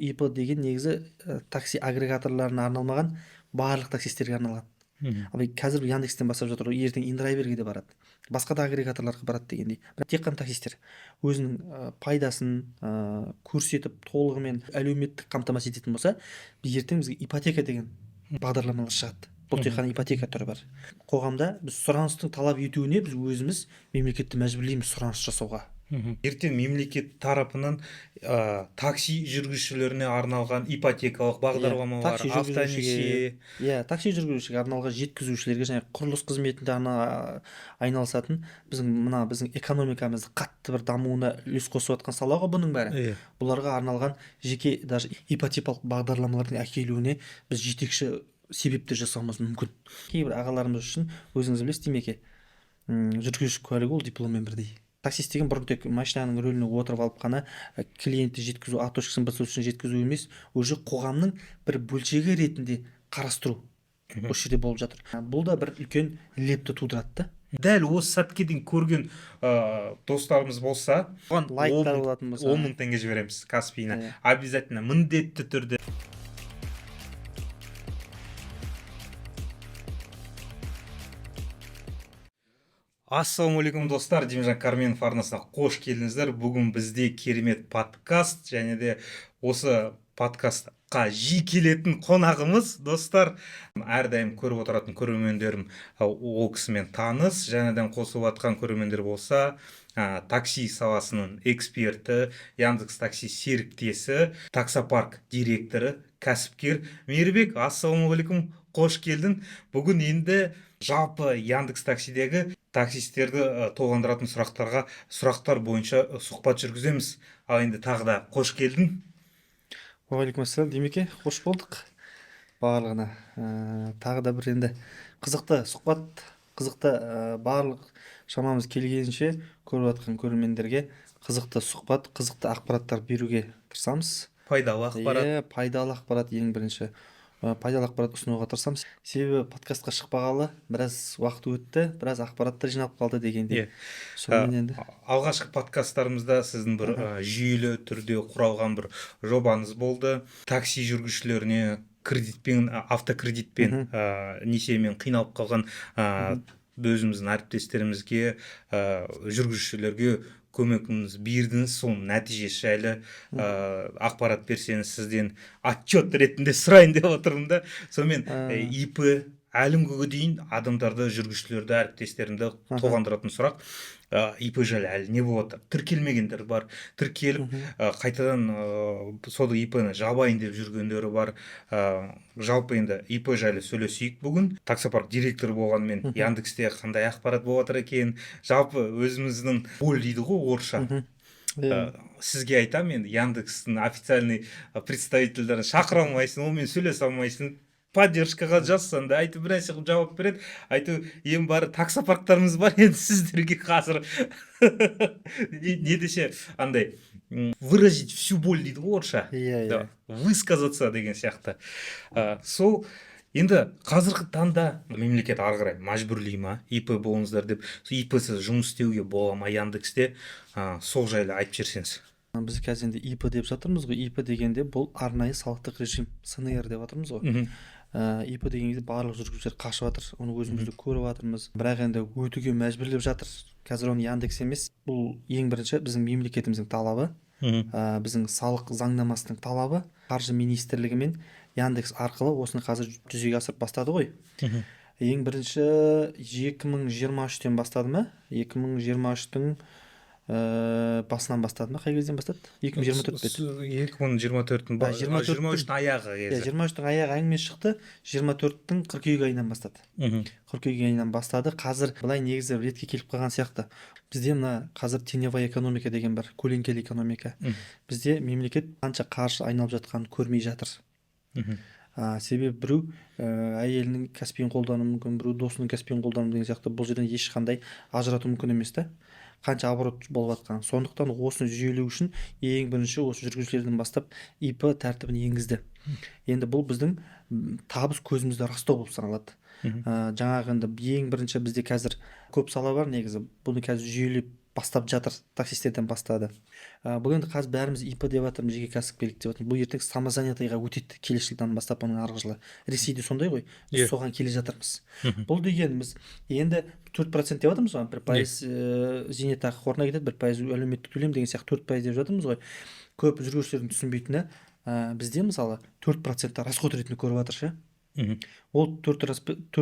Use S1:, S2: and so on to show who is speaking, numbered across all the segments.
S1: ИП деген негізі такси агрегаторларына арналмаған, барлық таксистерге арналған. Ал қазір Яндекстен бастап жатыр, ертең индрайверге де барады, басқа да агрегаторларға барады дегендей. Бірақ тек қана таксистер өзінің пайдасын көрсетіп толығымен әлеуметтік қамтамасыз ететін болса, ертең бізге ипотека деген бағдарламалар шығады. Бұл тек қана ипотека түрі бар. Қоғамда біз сұраныстың талап етуіне біз өзіміз мемлекетті мәжбүрлейміз сұраныс жасауға.
S2: Ертең мемлекет тарапынан такси жүргізушілеріне арналған ипотекалық бағдарлама бар,
S1: такси жүргізушіге,
S2: автонесие.
S1: такси жүргізушіге арналған, жеткізушілерге және құрылыс қызметінде айналысатын біздің экономикамызды қатты бір дамуына үлес қосып жатқан сала ғой бұның бәрі. Бұларға арналған жеке даже ипотекалық бағдарламалардың әкелуіне біз жетекші себептер жасауымыз мүмкін. Кейбір ағаларымыз үшін өзіңіз білесіз Демеке, жүргізуші куәлігі ол дипломмен бірдей. Таксист деген бұрын тек машинаның рөліне отырып алып қана клиентті жеткізу, автошкасын басу үшін жеткізу емес, уже қоғамның бір бөлшегі ретінде қарастыру осы жерде болып жатыр. Бұл да бір үлкен лепті тудырады.
S2: Дәл осы сәтке дейін көрген достарымыз болса,
S1: оған лайктар болатын болса,
S2: 10 000 теңге жібереміз Каспийна. Обязательно, міндетті түрде. Ассалаумағалейкум достар, Демжан Карменов арнасына қош келдіңіздер. Бүгін бізде керемет подкаст, және де осы подкастқа жиі келетін қонағымыз достар. Әрдайым көріп отыратын көрермендерім ол кісімен таныс, жәнеден қосылып жатқан көрермендер болса, такси саласының эксперті, Яндекс такси серіктесі, таксопарк директоры, кәсіпкер Мейірбек. Ассалаумағалейкум, қош келдің. Бүгін енді жалпы Яндекс таксидегі таксистерді толғандыратын сұрақтар бойынша сұхбат жүргіземіз. Ал енді тағы да қош келдің.
S1: Уағалейкум ассалам Демеке, қош болдық барлығына. Тағы да бір енді қызықты сұхбат, қызықты барлық шамамыз келгенше көріп жатқан көрермендерге қызықты сұхбат, қызықты ақпараттар беруге тырысамыз.
S2: Пайдалы ақпарат.
S1: Пайдалы ақпарат ең бірінші. Пайдалы ақпарат ұсынуға тырысамыз. Себебі подкастқа шықпағалы біраз уақыт өтті, біраз ақпараттар жинап қалды дегенде.
S2: Алғашқы подкасттарымызда сіздің бір жүйелі түрде құралған бір жобаңыз болды. Такси жүргізушілеріне кредитпен, автокредитпен, несиемен қиналып қалған өзіміздің әріптестерімізге, жүргізушілерге көмегіңіз бердіңіз. Сол нәтижесі жайлы ақпарат берсеңіз сізден отчет ретінде сұрайын деп отырмын да. Сонымен ИП әлі күнге дейін адамдарды, жүргізушілерді, әріптестерімді толғандыратын сұрақ, ИП жайлы әлі не болады? Тіркелмегендер бар, тіркеліп қайтадан соды ИП-ні жабайын деп жүргендері бар. Жалпы енді ИП жайлы сөйлесейік бүгін. Таксопарк директоры болғанмен Яндексте қандай ақпарат болып жатыр екен? Жалпы өзіміздің боль дейді ғой орысша. Сізге айтам, енді Яндекстің официальный представительдерін шақыра алмайсың, онымен сөйлесе алмайсың. Поддержкаға жазсан да айтып бірнәрсе қылып жауап береді. Айтып, ең бары таксопарктарымыз бар, енді сіздерге қазір не десе андай выразить всю боль дейді ғой орысша. Высказаться деген сияқты. Сол енді қазіргі таңда мемлекет ары қарай мәжбүрлей ма ИП болыңыздар деп, ИП-сіз жұмыс істеуге бола ма Яндексте? Сол жайлы айтып жіберсеңіз.
S1: Біз қазір енді ИП деп жатырмыз ғой. ИП дегенде бұл арнайы салықтық режим, СНР деп жатырмыз ғой. ИП деген кезде барлық жүргізушілер қашып жатыр, оны өзімізді көріп жатырмыз. Бірақ енді өтуге мәжбүрлеп жатыр. Қазір оны Яндекс емес, бұл ең бірінші біздің мемлекетіміздің талабы, біздің салық заңнамасының талабы. Қаржы министрлігі мен Яндекс арқылы осыны қазір жүзеге асырып бастады ғой. Ең бірінші 2023-тен бастады ма? 2023-тің басынан бастады ма? Қай кезден бастады?
S2: 2024-тің 23-тің аяғы кезі.
S1: 23-тің аяғы әңгіме шықты, 24-тің қыркүйек айынан бастады. Қыркүйек айынан бастады. Қазір былай негізі ретке келіп қалған сияқты. Бізде мына қазір теневая экономика деген бар, көлеңкелі экономика. Бізде мемлекет қанша қаржы айналып жатқанын көрмей жатыр. Себебі біреу әйелінің кәсіппен қолдануы мүмкін, біреу досының кәсіппен қолдануы деген сияқты. Бұл жерден ешқандай ажырату мүмкін емес та. Қанша оборот болып жатқан. Сондықтан осыны жүйелеу үшін ең бірінші осы жүргізушілерден бастап ИП тәртібін енгізді. Енді бұл біздің табыс көзімізді растау болып саналады. Жаңағы енді ең бірінші бізде қазір көп сала бар негізі. Бұны қазір жүйелеп бастап жатыр, таксистерден бастады. Бұл енді қазір бәріміз ИП деп жатырмыз, жеке кәсіпкерлік деп жатырмыз. Бұл ертең самозанятыйға өтеді келесі жылдан бастап, оның арғы жылы. Ресейде сондай ғой, біз соған келе жатырмыз. Бұл дегеніміз енді 4% деп жатырмыз ғой, 1% зейнетақы қорына кетеді, 1% әлеуметтік төлем деген сияқты 4% деп жатырмыз ғой. Көп жүргізушілердің түсінбейтіні, бізде мысалы 4% расход ретінде көріп жатыр ше. Ол 4%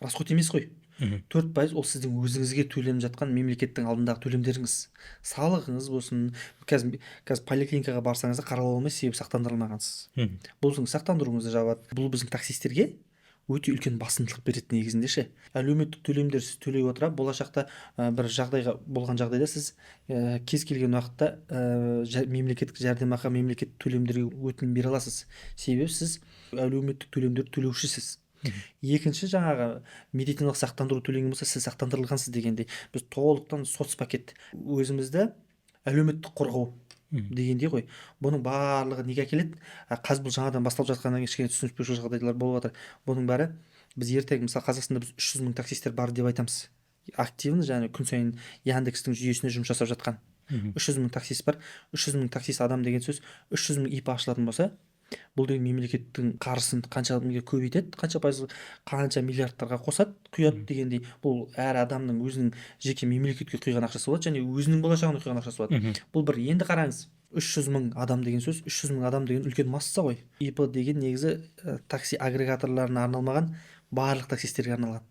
S1: расход емес қой. 4% ол сіздің өзіңізге төленіп жатқан мемлекеттің алдындағы төлемдеріңіз, салығыңыз болсын. Қазір поликлиникаға барсаңыз да қаралып алмайсыз, себебі сақтандырылмағансыз. Бұл сіздің сақтандыруыңызды жабады. Бұл біздің таксистерге өте үлкен басымдылық береді негізінде ше. Әлеуметтік төлемдер сіз төлей отыра, болашақта бір жағдайға болған жағдайда сіз кез келген уақытта мемлекеттік жәрдемақы, мемлекеттік төлемдерге өтінім бере аласыз. Себебі сіз әлеуметтік төлемдерді төлеушісіз. Екінші, жаңағы медициналық сақтандыру төлеген болса, сіз сақтандырылғансыз дегенде, біз толықтан соцпакет, өзімізді әлеуметтік қорғау дегендей ғой. Бұның барлығы неге әкеледі? Қазір бұл жаңадан басталып жатқаннан кейін кішкене түсініспеушілік жағдайлар болып жатыр. Бұның бәрі біз ертең, мысалы Қазақстанда біз 300 мың таксистер бар деп айтамыз. Активны, және күн сайын Яндекстің жүйесіне жұмыс жасап жатқан 300 мың таксист бар. 300 мың таксист адам деген сөз, 300 мың ИП ашылатын болса, бұл деген мемлекеттің қаржысын қанша көбейтеді, қанша миллиардтарға қосады, құяды дегендей. Бұл әр адамның өзінің жеке мемлекетке құйған ақшасы болады, және өзінің болашағына құйған ақшасы болады. Бұл бір, енді қараңыз, 300 мың адам деген сөз, 300 мың адам деген үлкен масса ғой. ИП деген негізі такси агрегаторларына арналмаған, барлық таксистерге арналған.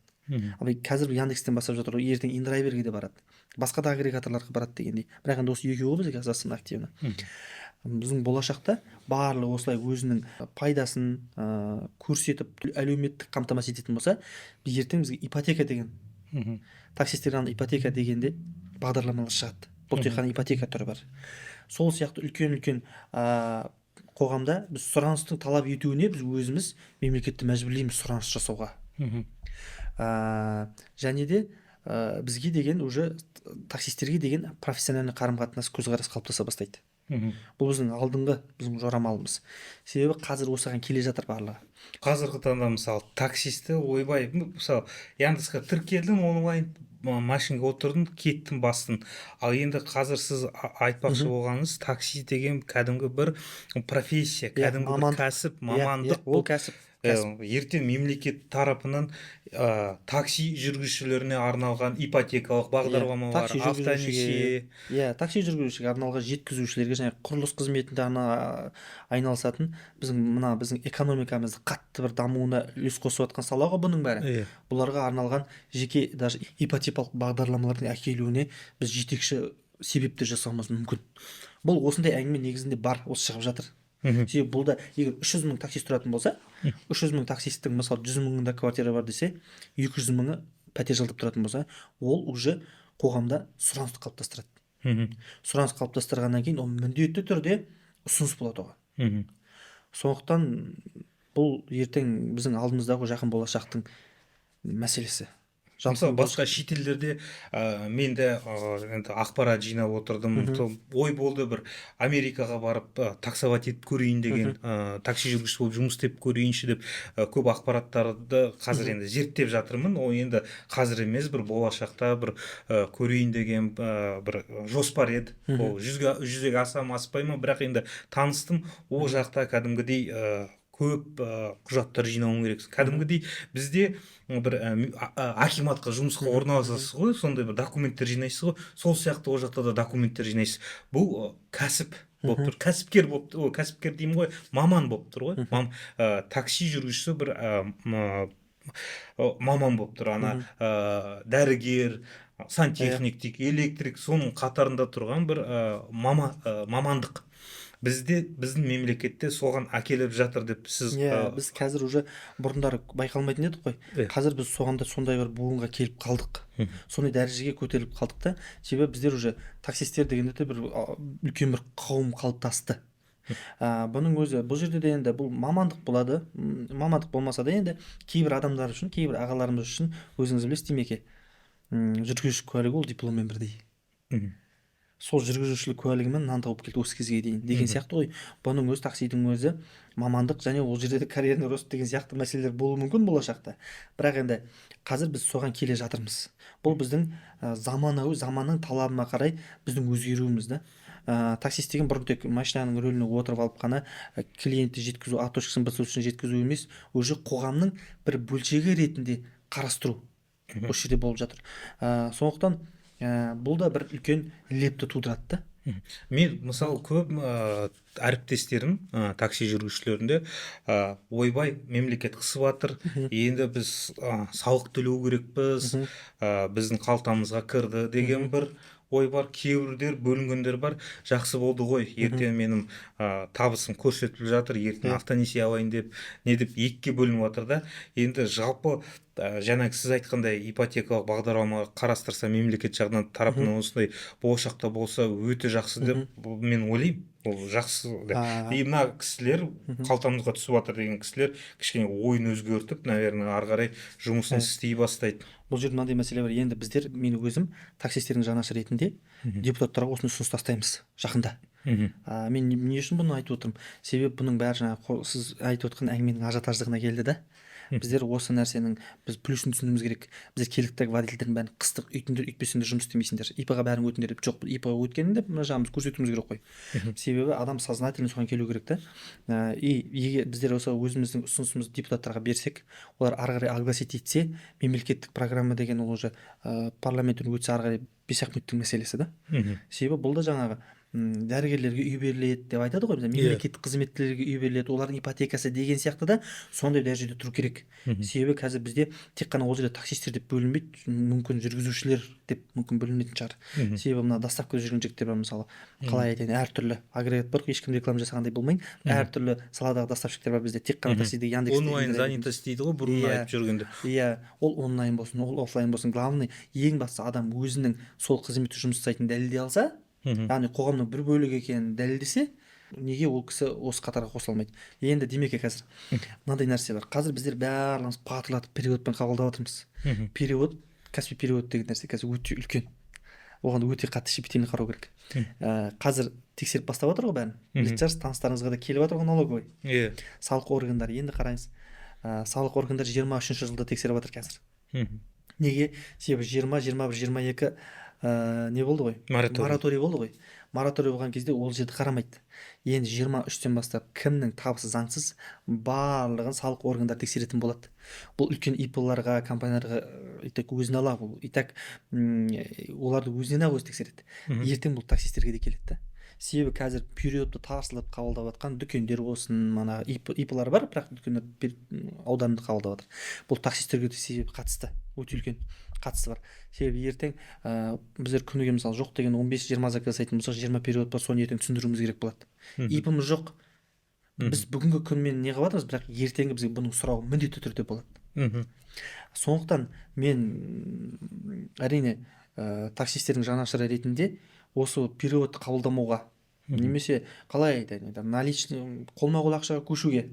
S1: Қазір Яндекстен бастап жатыр, ертең индрайверге де барады, басқа да агрегаторларға барады дегендей. Бірақ енді осы екеуі ғой бізге Қазақстан активны. Біздің болашақта барлығы осылай өзінің пайдасын көрсетіп әлеуметтік қамтамасыз ететін болса, біз ертең бізге ипотека деген, таксистерге ипотека дегенде бағдарламалар шығады. Бұл тек қана ипотека түрі бар. Сол сияқты үлкен қоғамда біз сұраныстың талап етуіне біз өзіміз мемлекетті мәжбүрлейміз сұраныс жасауға. Және де бізге деген уже таксистерге деген профессиональный қарым-қатынас, көзқарас қалыптаса бастайды. Бұл біздің алдыңғы біздің жорамалымыз. Себебі қазір осыған келе жатыр барлығы.
S2: Қазіргі таңда мысалы таксисті ойбай, мысалы Яндексқа тіркелдім, онлайн машинаға отырдым, кеттім, бастым. Ал енді қазір сіз айтпақшы болғаныңыз, такси деген кәдімгі бір профессия, кәдімгі бір кәсіп, мамандық.
S1: Ол кәсіп.
S2: Ертең мемлекет тарапынан такси жүргізушілеріне арналған ипотекалық бағдарламалар, автонесие.
S1: Такси жүргізушіге арналған, жеткізушілерге, және құрылыс қызметінде айналысатын біздің экономикамызды қатты бір дамуына үлес қосып жатқан сала ғой бұның бәрі. Бұларға арналған жеке даже ипотекалық бағдарламалардың әкелуіне біз жетекші себептер жасауымыз мүмкін. Бұл осындай әңгіме негізінде бар, осы шығып жатыр. Себебі бұл да, егер 300 мың таксист тұратын болса, 300 мың таксисттің мысалы 100 мыңында квартира бар десе, 200 мыңы пәтер жалдап тұратын болса, ол уже қоғамда сұранысты қалыптастырады. Сұраныс қалыптастырғаннан кейін ол міндетті түрде ұсыныс болады оған. Сондықтан бұл ертең біздің алдымыздағы жақын болашақтың мәселесі.
S2: Мысалы басқа шетелдерде мен де енді ақпарат жинап отырдым. Ой болды, бір Америкаға барып таксовать етіп көрейін деген, такси жүргізуші болып жұмыс істеп көрейінші деп көп ақпараттарды қазір енді зерттеп жатырмын. Ол енді қазір емес, бір болашақта бір көрейін деген бір жоспар еді. Ол жүзеге аса ма аспай ма, бірақ енді таныстым, ол жақта кәдімгідей көп құжаттар жинауың керек. Кәдімгідей бізде бір акиматқа жұмысқа орналасасыз ғой, сондай бір документтер жинайсыз ғой, сол сияқты ол жақта да документтер жинайсыз. Бұл кәсіп болып тұр, кәсіпкер болып тұр, кәсіпкер деймін ғой, маман болып тұр ғой. Такси жүргізушісі бір маман болып тұр, дәрігер, сантехник, электрик, соның қатарында тұрған бір мамандық. Біздің мемлекетте соған әкеліп жатыр деп сіз...
S1: Біз қазір уже бұрындары байқалмайтын едік қой. Қазір біз соғанда сондай бір буынға келіп қалдық. Сондай дәрежеге көтеріліп қалдық та. Себебі біздер уже таксистер дегенде де бір үлкен бір қауым қалыптасты. Бұның өзі, бұл жерде де енді бұл мамандық болады. Мамандық болмаса да енді кейбір адамдар үшін, кейбір ағаларымыз үшін, өзіңіз білесіз, демеке, жүргізуші куәлігі ол дипломмен бірдей. сол жүргізушілік куәлігімен мынаны тауып келді осы кезге дейін деген сияқты ғой. Бұның өзі таксидің өзі мамандық, және ол жерде де карьерный рост деген сияқты мәселелер болуы мүмкін болашақта. Бірақ енді қазір біз соған келе жатырмыз. Бұл біздің заманауи заманның талабына қарай біздің өзгеруіміз да. Таксист деген бұрын тек машинаның рөліне отырып алып қана клиентті жеткізу, точкасын бір точкасына жеткізу емес, уже қоғамның бір бөлшегі ретінде қарастыру осы жерде болып жатыр. Сондықтан бұл да бір үлкен лепті тудырады да.
S2: Мен мысалы көп әріптестерім такси жүргізушілерінде ойбай мемлекет қысып жатыр, енді біз салық төлеу керекпіз, біздің қалтамызға кірді деген бір ой бар. Кейбіреулер бөлінгендер бар, жақсы болды ғой, ертең менің табысым көрсетіліп жатыр, ертең автонесие алайын деп не деп екіге бөлініп жатыр да. Енді жалпы жаңағы сіз айтқандай ипотекалық бағдарламаға қарастырса мемлекет жағынан тарапынан осындай болашақта болса өте жақсы деп мен ойлаймын. Ол жақсы деп. И мына кісілер қалтамызға түсіп жатыр деген кісілер кішкене ойын өзгертіп, наверное, ары қарай жұмысын істей бастайды.
S1: Бұл жерде мынандай мәселе бар. Енді біздер, мен өзім таксистердің жанашыры ретінде депутаттарға осыны ұсыныс тастаймыз жақында. Мен не үшін бұны айтып отырмын? Себебі бұның бәрі жаңағы сіз айтып отқан әңгіменің ажиотаждығына келді да. Біздер осы нәрсенің біз плюсын түсінуіміз керек. Біздер келдік водительдердің бәрін қыстық, үйтіңдер, үйтпесеңдер жұмыс істемейсіңдер, ИП-ға бәрін өтіңдер деп. Жоқ, ИП-ға өткенінде мына жағымыз көрсетуіміз керек қой. Себебі адам сознательно соған келу керек та. И егер біздер осы өзіміздің ұсынысымызды депутаттарға берсек, олар ары қарай огласить етсе, мемлекеттік программа деген ол уже парламенттен өтсе ары қарай 5-ақ минуттың мәселесі да. Себебі бұл да жаңағы дәрігерлерге үй беріледі деп айтады ғой, мемлекеттік қызметкерлерге үй беріледі, олардың ипотекасы деген сияқты да сондай дәрежеде тұру керек. Себебі қазір бізде тек қана ол жерде таксистер деп бөлінбейді, мүмкін жүргізушілер деп мүмкін бөлінетін шығар. Себебі мына доставкада жүрген жігіттер бар, мысалы, қалай айтайын, әртүрлі агрегат бар, ешкім реклама жасағандай болмайын, әртүрлі саладағы доставщиктер бар бізде, тек қана таксиде Яндекс
S2: онлайн занятость дейді ғой, бұрын айтып жүргенде.
S1: Иә, ол онлайн болсын, ол офлайн болсын, главный ең бастысы адам өзінің сол қызметті жұмыс жасайтынын дәлелдей алса, яғни қоғамның бір бөлігі екенін дәлелдесе, неге ол кісі осы қатарға қосылмайды? Енді демек қазір мынандай нәрсе бар. Қазір біздер барлығымыз патырлатып переводпен қабылдап жатырмыз. Перевод, кәсіби перевод деген нәрсе қазір өте үлкен. Оған өте қатты щепетильно қарау керек. Қазір тексеріп бастап жатыр ғой бәрін. Білетін шығарсыз, таныстарыңызға да келіп жатыр ғой налоговый. Салық органдары, енді қараңыз. Салық органдары 23-ші жылда тексеріп жатыр қазір. Неге? Себебі 20, 21, 22 не болды ғой? Мораторий болды ғой. Мораторий болған кезде ол жерді қарамайды. Енді 23-тен бастап кімнің табысы заңсыз барлығын салық органдары тексеретін болады. Бұл үлкен ИП-ларға, компанияларға итак өзіне ала, бұл итак оларды өзіне өзі тексереді. Ертең бұл таксистерге де келеді. Себебі қазір периодты тарсылып қабылдап жатқан дүкендер болсын, мана ИП-лар бар, бірақ дүкендер ауданды қабылдап жатыр. Бұл таксистерге де себебі қатысты, өте үлкен қатысы бар. Себебі ертең біздер күніге мысалы жоқ деген 15-20 заказ жасайтын болсақ, 20 период бар, соны ертең түсіндіруіміз керек болады. ИП-міз жоқ. Біз бүгінгі күнмен не қылып жатырмыз, бірақ ертеңгі бізге бұның сұрауы міндетті түрде болады. Сондықтан мен әрине таксистердің жанашыры ретінде осы периодты қабылдамауға, немесе қалай айтайын, наличный қолма-қол ақшаға көшуге,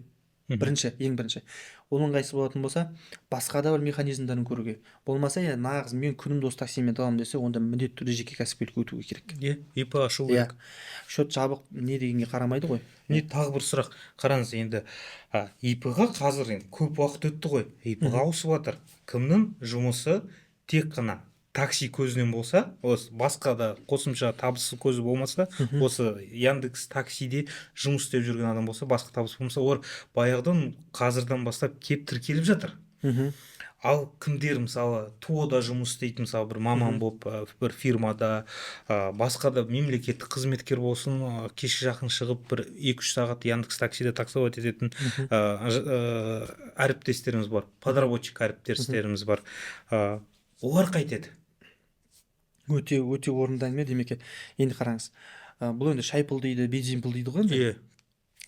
S1: ең бірінші. Оның қайсы болатын болса, басқа да бір механизмдарын көруге. Болмаса, нағыз мен күнімді осы таксимен табамын десе, онда міндетті түрде жеке кәсіпкерлікке өтуге керек.
S2: ИП ашу керек.
S1: Шот жабық не дегенге қарамайды ғой.
S2: Тағы бір сұрақ. Қараңыз, енді ИП-ға қазір көп уақыт өтті ғой. ИП-ға ауысып жатыр. Кімнің жұмысы тек қана такси көзінен болса, осы басқа да қосымша табысы көзі болмаса, осы Яндекс таксиде жұмыс істеп жүрген адам болса, басқа табыс болмаса, олар баяғыдан қазірдан бастап кеп тіркеліп жатыр. Ал кімдер мысалы ТО-да жұмыс істейтін, мысалы бір маман болып бір фирмада, басқа да мемлекеттік қызметкер болсын, кешке жақын шығып бір 2-3 сағат Яндекс таксиде таксовать ететін әріптестеріміз бар, подработчик әріптестеріміз бар. Олар қайтеді?
S1: Өте орынды әңгіме демек. Енді қараңыз, бұл енді шайпыл дейді, бензинпыл дейді ғой енді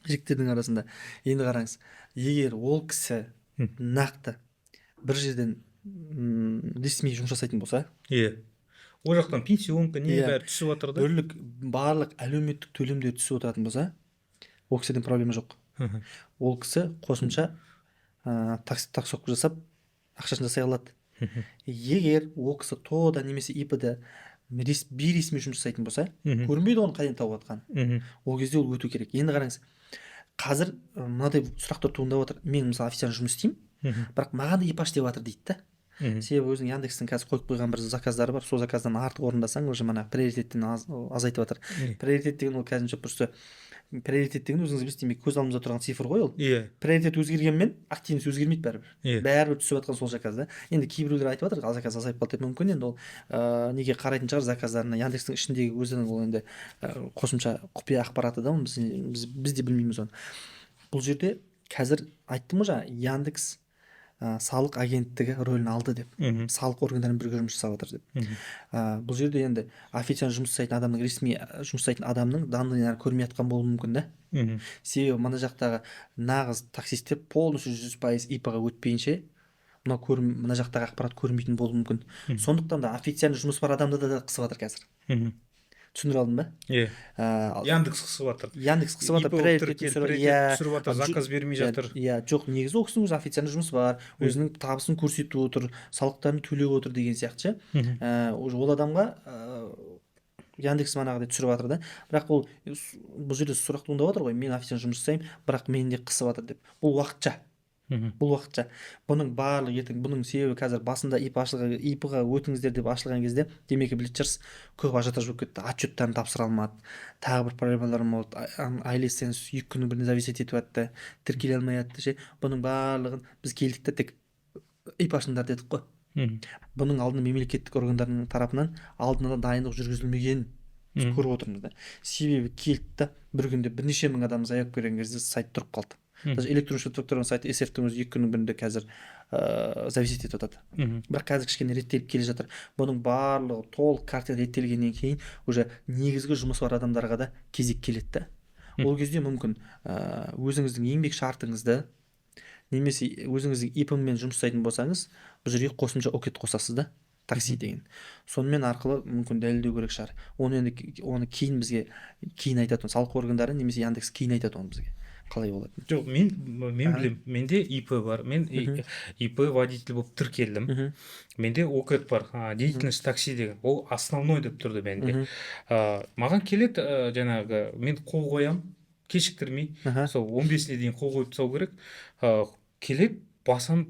S1: жігіттердің арасында. Енді қараңыз, егер ол кісі нақты бір жерден ресми жұмыс жасайтын болса,
S2: ол жақтан пенсионка не бәрі түсіп жатыр да,
S1: барлық әлеуметтік төлемдер түсіп отыратын болса, ол кісіден проблема жоқ. Ол кісі қосымша таксовка жасап ақшасын жасай алады. Егер ол кісі ТО-да немесе ИП-да бейресми жұмыс жасайтын болса,
S2: Мгм.
S1: көрінбейді оны қайдан тауып жатқанын.
S2: Мгм.
S1: Ол кезде ол өту керек. Енді қараңыз, қазір мынадай сұрақтар туындап отыр. Мен мысалы официально жұмыс істеймін,
S2: Мгм.
S1: бірақ маған да ипаш деп жатыр дейді да.
S2: Мгм.
S1: Себебі өзінің Яндекстің қазір қойып қойған бір заказдары бар, сол заказдан артық орындасаң уже мана приоритеттен азайтып жатыр. Приоритет деген ол кәдімгідей просто приоритет деген өзіңіз білесіз, демек көз алдымызда тұрған цифр ғой ол.
S2: Иә.
S1: Приоритет өзгергенмен активность өзгермейді бәрібір.
S2: Иә.
S1: Бәрібір түсіп жатқан сол заказ да. Енді кейбіреулер айтып жатыр, заказ азайып қалды деп. Мүмкін енді ол неге қарайтын шығар заказдарына, Яндекстің ішіндегі өзінің ол енді қосымша құпия ақпараты да, оны біз де білмейміз оны. Бұл жерде қазір айттым ғой жаңа, Яндекс салық агенттігі рөлін алды деп.
S2: Мгм.
S1: Салық органдарымен бірге жұмыс жасап жатыр деп.
S2: Мгм.
S1: Бұл жерде енді официально жұмыс жасайтын адамның, ресми жұмыс жасайтын адамның данныйлары көрмей жатқан болуы мүмкін да.
S2: Мгм.
S1: Себебі мына жақтағы нағыз таксисттер полностью 100% ИП-ға өтпейінше мына жақтағы ақпарат көрмейтін болуы мүмкін. Сондықтан да официально жұмыс бар адамды да қысып жатыр қазір.
S2: Мгм.
S1: Түсіндіре алдым ба?
S2: Иә. Яндекс қысып жатыр.
S1: Яндекс қысып жатыр,
S2: түсіріп жатыр, заказ бермей жатыр.
S1: Иә, жоқ, негізі ол кісінің өзі официально жұмысы бар, өзінің табысын көрсетіп отыр, салықтарын төлеп отыр деген сияқты ше. Ол адамға Яндекс манағыдай түсіріп жатыр да. Бірақ бұл жерде сұрақ туындап жатыр ғой, мен официально жұмыс жасаймын, бірақ мені де қысып жатыр деп. Бұл уақытша. Бұның барлық ертең, бұның себебі қазір басында ИП-ға өтіңіздер деп ашылған кезде, демекі білетін шығарсыз, көп ажиотаж болып кетті, отчеттарын тапсыра алмады, тағы бір проблемаларым болды, айлесенс 2 күннің бірінде зависеть етіп жатты, тіркеле алмай жатты ше. Бұның барлығын біз келдік та тек ИП-ашыңдар дедік қой. Бұның алдында мемлекеттік органдардың тарапынан алдын ала дайындық жүргізілмегенін біз көріп отырмыз да. Себебі келді да бір күнде бірнеше мың адам заявка берген кезде сайт тұрып қалды. Даже электронный фактураның сайты SF-тің өзі 2 күннің бірінде қазір зависеть етіп жатады. Бірақ қазір кішкене реттеліп келе жатыр. Бұның барлығы толық картина реттелгеннен кейін уже негізгі жұмыс бар адамдарға да кезек келеді да. Ол кезде мүмкін өзіңіздің еңбек шартыңызды немесе өзіңіздің ИП-мен жұмыс жасайтын болсаңыз, бұл жерге қосымша окет қосасыз да, такси деген. Сонымен арқылы мүмкін дәлелдеу керек шығар. Оны кейін бізге айтады, салық органдары немесе Яндекс кейін айтады оны бізге. Қалай болады?
S2: Жоқ, мен білем, менде ИП бар. Мен ИП водитель болып тіркелдім. Менде окет бар, деятельность такси деген. Ол основной деп тұрды менде. Маған келеді жаңағы, мен қол қоям, кешіктірмей, сол 15-не дейін қол қойып тастау керек. Келеді, басам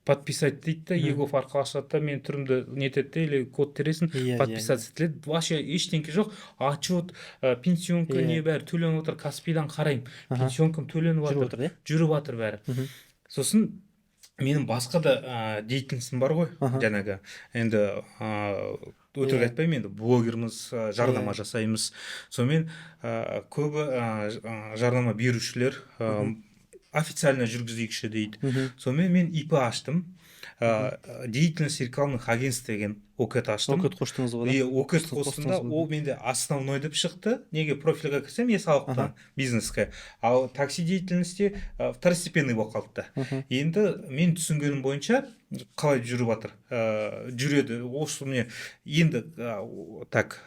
S2: подписать дейді да, егов арқылы ашады да, мен түрімді нетеді, или код тересін, подписаться етіледі. Вообще ештеңке жоқ. Отчет, пенсионка не бәрі төленіп отыр, Каспийдан қараймын. Пенсионкам төленіп жатыр, жүріп жатыр бәрі. Сосын менің басқа да деятельностім бар ғой, жаңағы. Енді өтірік айтпаймын, енді блогермыз, жарнама жасаймыз. Сонымен көбі жарнама берушілер официально жүргізейікші дейді. Сонымен мен ИП аштым. Деятельность рекламных агентств деген окет аштым.
S1: Окет қоштыңыз ғой.
S2: И окет қостымда ол менде основной деп шықты. Неге профильға кірсем, я салықтан бизнеске. Ал такси деятельности второстепенный болып қалды. Енді мен түсінгенім бойынша қалай жүріп жатыр. Жүреді. Осы мне енді так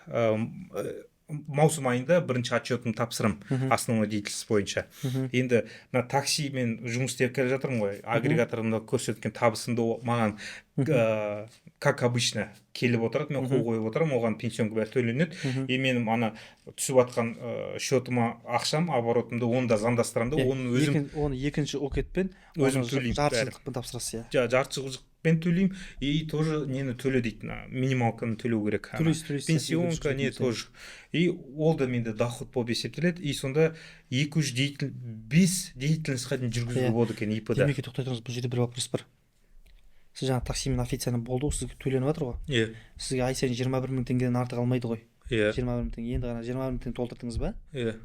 S2: маусым айында бірінші отчетымды тапсырым основной деятельность бойынша. Енді на такси мен жұмыс істеп келе жатырмын ғой, агрегаторымда көрсеткен табысымды маған как обычно келіп отырады, мен қол қойып отырамын, оған пенсионка бәрі төленеді. И менің ана түсіп жатқан счетыма ақшам, оборотымды оны да заңдастырамын да,
S1: оны екінші окетпен
S2: өзім төлеймін.
S1: Жартыжылықпен тапсырасыз,
S2: иә. Жартыжылықпен төлеймін, и тоже нені төле дейді, минималканы төлеу керек. Пенсионка не тоже. И ол да менде доход болып есептеледі. И сонда 5 деятельностьқа дейін жүргізуге болады екен ИП-да.
S1: Демеке, тоқтай тұрыңыз, бұл жерде бір вопрос бар. Сіз жаңа таксимен официально болды ғой, сізге төленіп жатыр ғой.
S2: Иә.
S1: Сізге ай сайын 21 мың теңгеден артық алмайды ғой.
S2: Иә.
S1: 21 мың теңге. Енді ғана 21 мың теңге толтырдыңыз ба?
S2: Иә.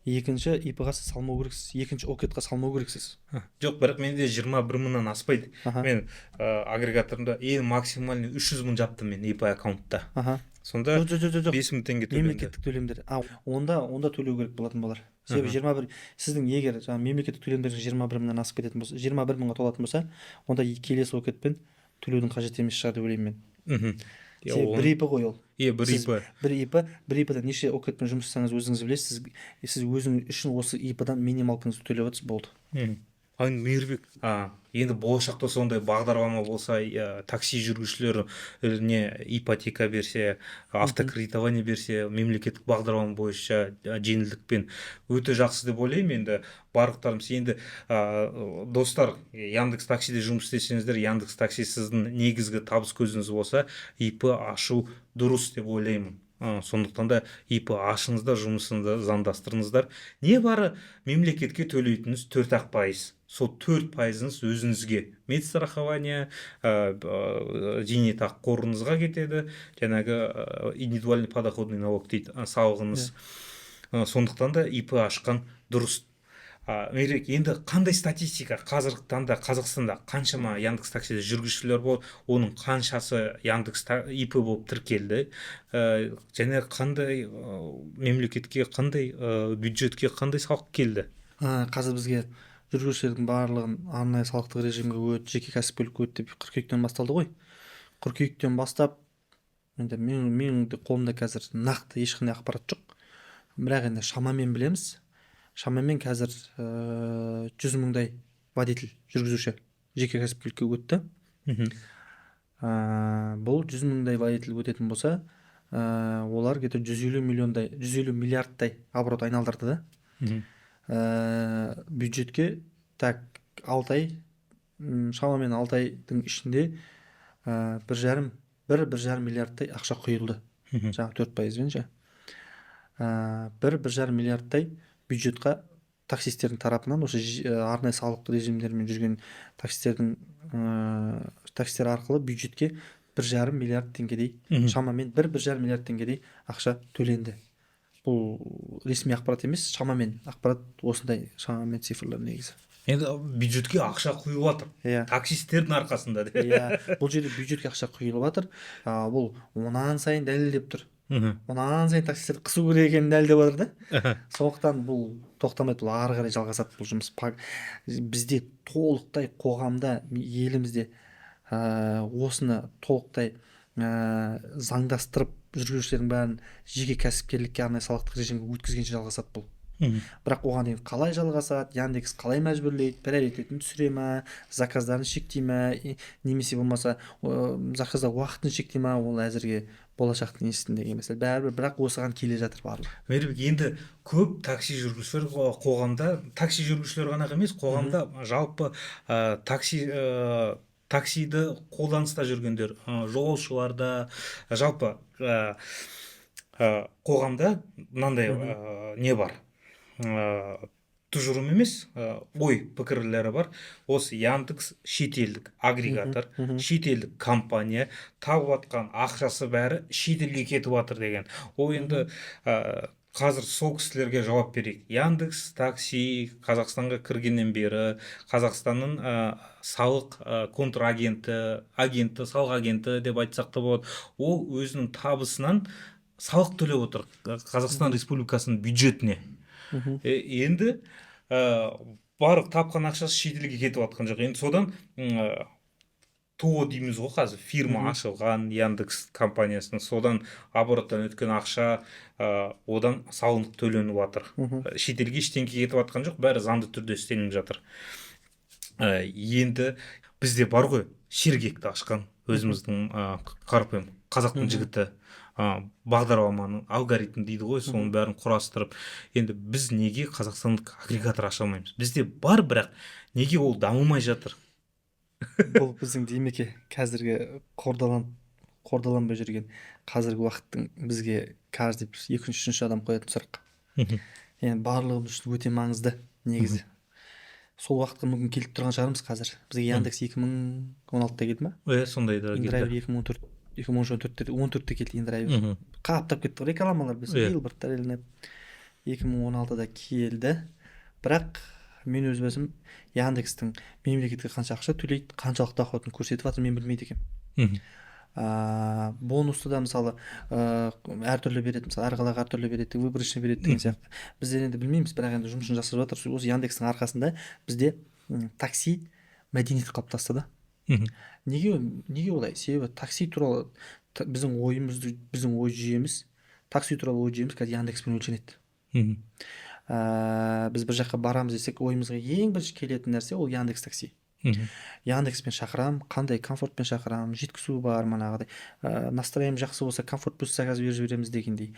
S1: Екінші ИП-ға сіз салмау керексіз, екінші окетқа салмау керексіз.
S2: Жоқ, бірақ менде 21 мыңнан аспайды. Мен агрегаторымда ең максимальный 300 мың жаптым мен ИП аккаунтта. Сонда 5 мың теңге төленді.
S1: Мемлекеттік төлемдер. Онда төлеу керек болатын болар. Себебі 21, сіздің егер мемлекеттік төлемдеріңіз 21 мыңнан асып кететін болса, 21 мыңға толатын болса, онда келесі окетпен төлеудің қажет емес шығар деп ойлаймын мен. Бір ИП ғой ол. Бір ИП-дан неше окетпен жұмыс жасаңыз өзіңіз білесіз, сіз өзіңіз үшін осы ИП-дан минималкаңызды төлеп отырсыз, болды.
S2: Мейірбек, енді болашақта сондай бағдарлама болса, такси жүргізушілеріне ипотека берсе, автокредитование берсе, мемлекеттік бағдарлама бойынша жеңілдікпен өте жақсы деп ойлаймын. Енді барлықтарымыз енді достар, Яндекс Таксиде жұмыс істесеңіздер, Яндекс Такси сіздің негізгі табыс көзіңіз болса, ИП ашу дұрыс деп ойлаймын. Сондықтан да ИП ашыңыздар, жұмысыңызды заңдастырыңыздар. Не бары мемлекетке төлейтініңіз 4% сол 4%-ыңыз өзіңізге медстрахование, зейнетақы қорыңызға кетеді, жаңағы индивидуальный подоходный налог дейді, салығыңыз. Сондықтан да ИП ашқан дұрыс. Мейірбек, енді қандай статистика қазіргі таңда Қазақстанда қаншама Яндекс Таксиде жүргізушілер болды, оның қаншасы Яндекс ИП болып тіркелді, және қандай мемлекетке, қандай бюджетке қандай салық келді?
S1: Қазір бізге жүргізушілердің барлығын арнайы салықтық режимге өт, жеке кәсіпкерлік өт деп қыркүйектен басталды ғой. Қыркүйектен бастап енді менің қолымда қазір нақты ешқандай ақпарат жоқ, бірақ енді шамамен білеміз. Шамамен қазір 100 мыңдай водитель, жүргізуші жеке кәсіпкерлікке өтті. Бұл 100 мыңдай водитель өтетін болса, олар где-то 150 миллиардтай оборот айналдырды да. Бюджетке так 6 ай, шамамен 6 айдың ішінде 1,5 миллиардтай ақша құйылды. Жаңа 4%-бен 1,5 миллиардтай бюджетқа таксистердің тарапынан, осы арнайы салық режимдерімен жүрген таксистер арқылы бюджетке 1,5 миллиард теңгедей, шамамен 1,5 миллиард теңгедей ақша төленді. Бұл ресми ақпарат емес, шамамен ақпарат осындай, шамамен цифрлар негізі.
S2: Енді бюджетке ақша құйылып жатыр, таксистердің арқасында.
S1: Бұл жерде бюджетке ақша құйылып жатыр, бұл онан сайын дәлелдеп тұр. Онан сайын таксистер қысу керек екенін дәлелдеп жатыр да. Сондықтан бұл тоқтамайды, бұл ары қарай жалғасады бұл жұмыс. Бізде толықтай қоғамда, елімізде осыны толықтай заңдастырып, жүргізушілердің бәрін жеке кәсіпкерлікке арнайы салықтық режимге өткізгенше жалғасады бұл. Бірақ оған дейін қалай жалғасады, Яндекс қалай мәжбүрлейді, приоритетін түсіре ма, заказдарын шектей ма, немесе болмаса заказда уақытын шектей ма, ол әзірге болашақтың естіндегі мәселе. Бәрібір, бірақ осыған келе жатыр барлығы.
S2: Мейірбек, енді көп такси жүргізушілер қоғамда, такси жүргізушілер ғана емес, қоғамда жалпы таксиді қолданыста жүргендер, жолаушыларда, жалпы қоғамда мынандай не бар, тұжырым емес, ой пікірлері бар. Осы Яндекс шетелдік агрегатор, шетелдік компания, тауып атқан ақшасы бәрі шетелге кетіп жатыр деген. Ол енді қазір сол кісілерге жауап берейік. Яндекс Такси Қазақстанға кіргеннен бері Қазақстанның салық контрагенті, салық агенті деп айтсақ та болады. Ол өзінің табысынан салық төлеп отыр Қазақстан Республикасының бюджетіне. Енді барлық тапқан ақшасы шетелге кетіп жатқан жоқ. Енді содан ТО дейміз ғой, қазір фирма ашылған Яндекс компаниясының, содан обороттан өткен ақша одан салынып төленіп жатыр. Шетелге ештеңе кетіп жатқан жоқ, бәрі заңды түрде істелініп жатыр. Енді бізде бар ғой, сергекті ашқан өзіміздің қарапайым қазақтың жігіті, бағдарламаның алгоритм дейді ғой, соның бәрін құрастырып. Енді біз неге қазақстандық агрегатор аша алмаймыз? Бізде бар, бірақ неге ол дамымай жатыр?
S1: Бұл біздің демеке қазіргі қордаланбай жүрген қазіргі уақыттың бізге каждый 2-3 адам қоятын сұрақ. Енді барлығымыз үшін өте маңызды негізі. Сол уақытқа мүмкін келіп тұрған шығармыз қазір. Бізге Яндекс 2016-та келді ма?
S2: Сондай да келді.
S1: 2014-те келді Индрайвер. Қаптап кетті рекламалар, біз билбордтар ілініп. 2016-да келді. Бірақ мен өз басым Яндекстің мемлекетке қанша ақша төлейді, қаншалық доходын көрсетіп жатыр, мен білмейді екенмін. Бонусты да мысалы әртүрлі береді, мысалы әр қалаға әртүрлі береді, выборочный береді деген сияқты. Біздер енді білмейміз, бірақ енді жұмысын жасап жатыр. Осы Яндекстің арқасында бізде такси мәдениеті қалыптасты да. Неге олай? Себебі такси туралы біздің ой жүйеміз, такси туралы ой жүйеміз қазір Яндекспен өлшенеді. біз бір жаққа барамыз десек ойымызға ең бірінші келетін нәрсе ол Яндекс Такси. Яндекспен шақырамын, қандай комфортпен шақырамын, жеткізу бар, манағыдай настроением жақсы болса комфорт плюс заказ беріп жібереміз дегендей.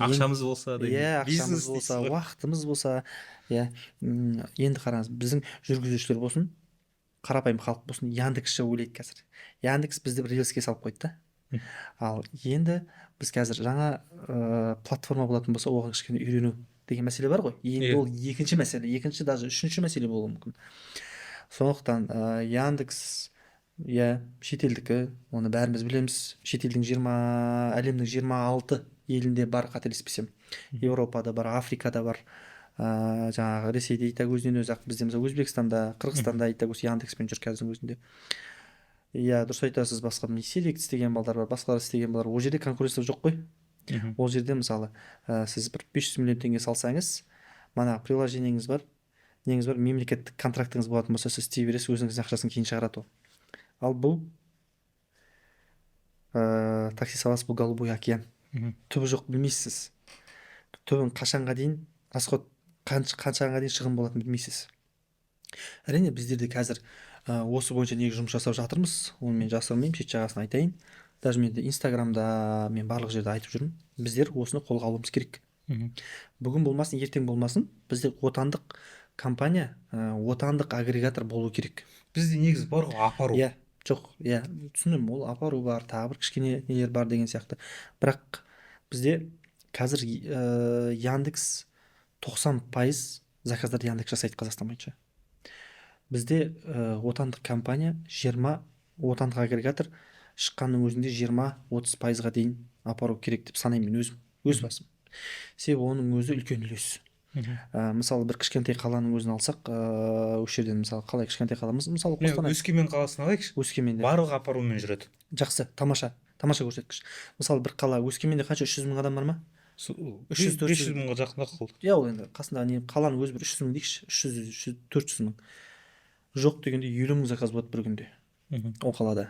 S2: Ақшамыз болса
S1: иә, ақшамыз болса, уақытымыз болса, иә. Енді қараңыз, біздің жүргізушілер болсын, қарапайым халық болсын, Яндексші ойлайды қазір. Яндекс бізді бір рельске салып қойды да. Ал енді біз қазір жаңа платформа болатын болса, оған кішкене үйрену деген мәселе бар ғой. Енді ол екінші мәселе, екінші даже үшінші мәселе болуы мүмкін. Сондықтан Яндекс, иә, шетелдікі, оны бәріміз білеміз. Шетелдің әлемнің 26 елінде бар, қателеспесем. Еуропада бар, Африкада бар. Жаңағы Ресейде Итагөзінен өзі ақ, бізде мысалы Өзбекстанда, Қырғызстанда Итагөз Яндекспен жүр қазірдің өзінде. Иә, дұрыс айтасыз, басқа Селект істеген балдар бар, басқалар істеген балдар. Ол жерде конкуренция жоқ қой. Ол жерде мысалы сіз бір 500 миллион теңге салсаңыз, мана приложениеңіз бар, неңіз бар, мемлекеттік контрактыңыз болатын болса, сіз істей бересіз, өзіңіздің ақшасын кейін шығарады ол. Ал бұл такси саласы, бұл голубой океан. Түбі жоқ, білмейсіз. Түбін қашанға дейін расход, қаншаға дейін шығын болатынын білмейсіз. Әрине біздерде қазір осы бойынша негізі жұмыс жасап жатырмыз. Оны мен жасырмаймын, шет жағасын айтайын. Даже мен Инстаграмда, мен барлық жерде айтып жүрмін. Біздер осыны қолға алуымыз керек. Бүгін болмасын, ертең болмасын, бізде отандық компания, отандық агрегатор болу керек.
S2: Бізде негізі бар ғой, апару.
S1: Иә, жоқ, иә, түсінемін, ол апару бар, тағы бір кішкене нелер бар деген сияқты. Бірақ бізде қазір Яндекс 90% заказдарды Яндекс жасайды Қазақстан бойынша. Бізде отандық компания 20, отандық агрегатор шыққанның өзінде 20-30%-ға дейін апару керек деп санаймын мен өз басым. Себебі оның өзі үлкен үлес. Мысалы бір кішкентай қаланың өзін алсақ, осы жерден мысалы қалай кішкентай қаламыз, мысалы Қостанай.
S2: Өскемен қаласын алайықшы.
S1: Өскеменде
S2: барлық апарумен жүреді.
S1: Жақсы, тамаша көрсеткіш. Мысалы бір қала, Өскеменде қанша, 300 мың адам бар ма?
S2: 300-400 мыңға жақындап қалды.
S1: Иә, ол енді қасындағы қаланың өзі бір 300 мың дейікші, 300-400 мың. Жоқ дегенде 50 мың заказ болады бір күнде ол қалада.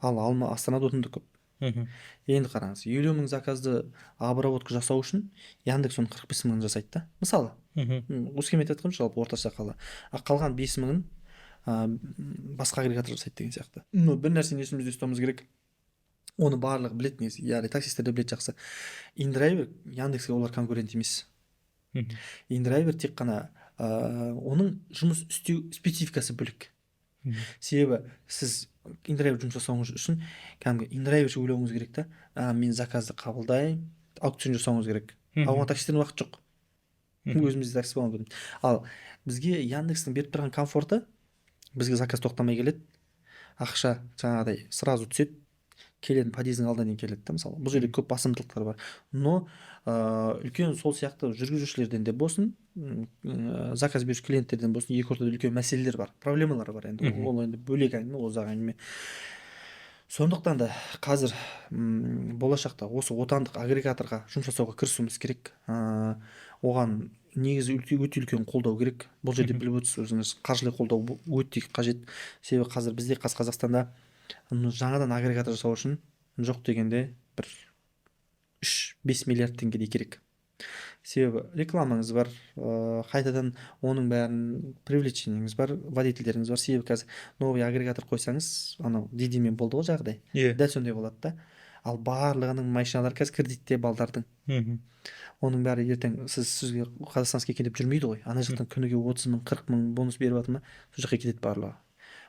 S1: Ал Астанада отында көп. Енді қараңыз, 50 мың заказды обработка жасау үшін Яндекс оны 45 мыңын жасайды да. Мысалы, Өскеменде айтқан жалпы орташа қала. Қалған 5 мыңын басқа агрегатор жасайды деген сияқты. Бір нәрсені есімізде ұстауымыз керек. Оны барлығы біледі негізі. Яғни таксисттер де біледі жақсы. InDriver Яндекске олар конкурент емес. InDriver тек қана оның жұмыс істеу спецификасы бөлек. Себебі сіз InDriver жұмыс жасауыңыз үшін кәдімгі InDriver ойлауыңыз керек та. Мен заказды қабылдаймын, аукцион жасауыңыз керек. Оған таксистердің уақыт жоқ. Өзімізде такси болған. Ал бізге Яндекстің беріп тұрған комфорты, бізге заказ тоқтамай келеді, ақша жаңағыдай сразу түседі, келеді, подъездің алдына дейін келеді да, мысалы. Бұл жерде көп басымдылықтар бар. Но үлкен сол сияқты жүргізушілерден де болсын, заказ беруші клиенттерден болсын, екі ортада үлкен мәселелер бар, проблемалар бар енді. Ол енді бөлек әңгіме, ұзақ әңгіме. Сондықтан да қазір болашақта осы отандық агрегаторға жұмыс жасауға кірісуіміз керек. Оған негізі өте үлкен қолдау керек. Бұл жерде біліп отырсыз өзіңіз, қаржылай қолдау өте қажет. Себебі қазір бізде Қазақстанда жаңадан агрегатор жасау үшін жоқ дегенде бір 3-5 миллиард теңгедей керек. Себебі рекламаңыз бар, қайтадан оның бәрін привлечениеңіз бар, водительдеріңіз бар. Себебі қазір новый агрегатор қойсаңыз, анау дидимен болды ғой жағдай. Дәл сондай болады да. Ал барлығының машиналары қазір кредитте балдардың. Оның бәрі ертең сізге Қазақстанске келіп жүрмейді ғой. Ана жақтан күніге 30 мың, 40 мың бонус беріп жатыр ма, сол жаққа кетеді барлығы.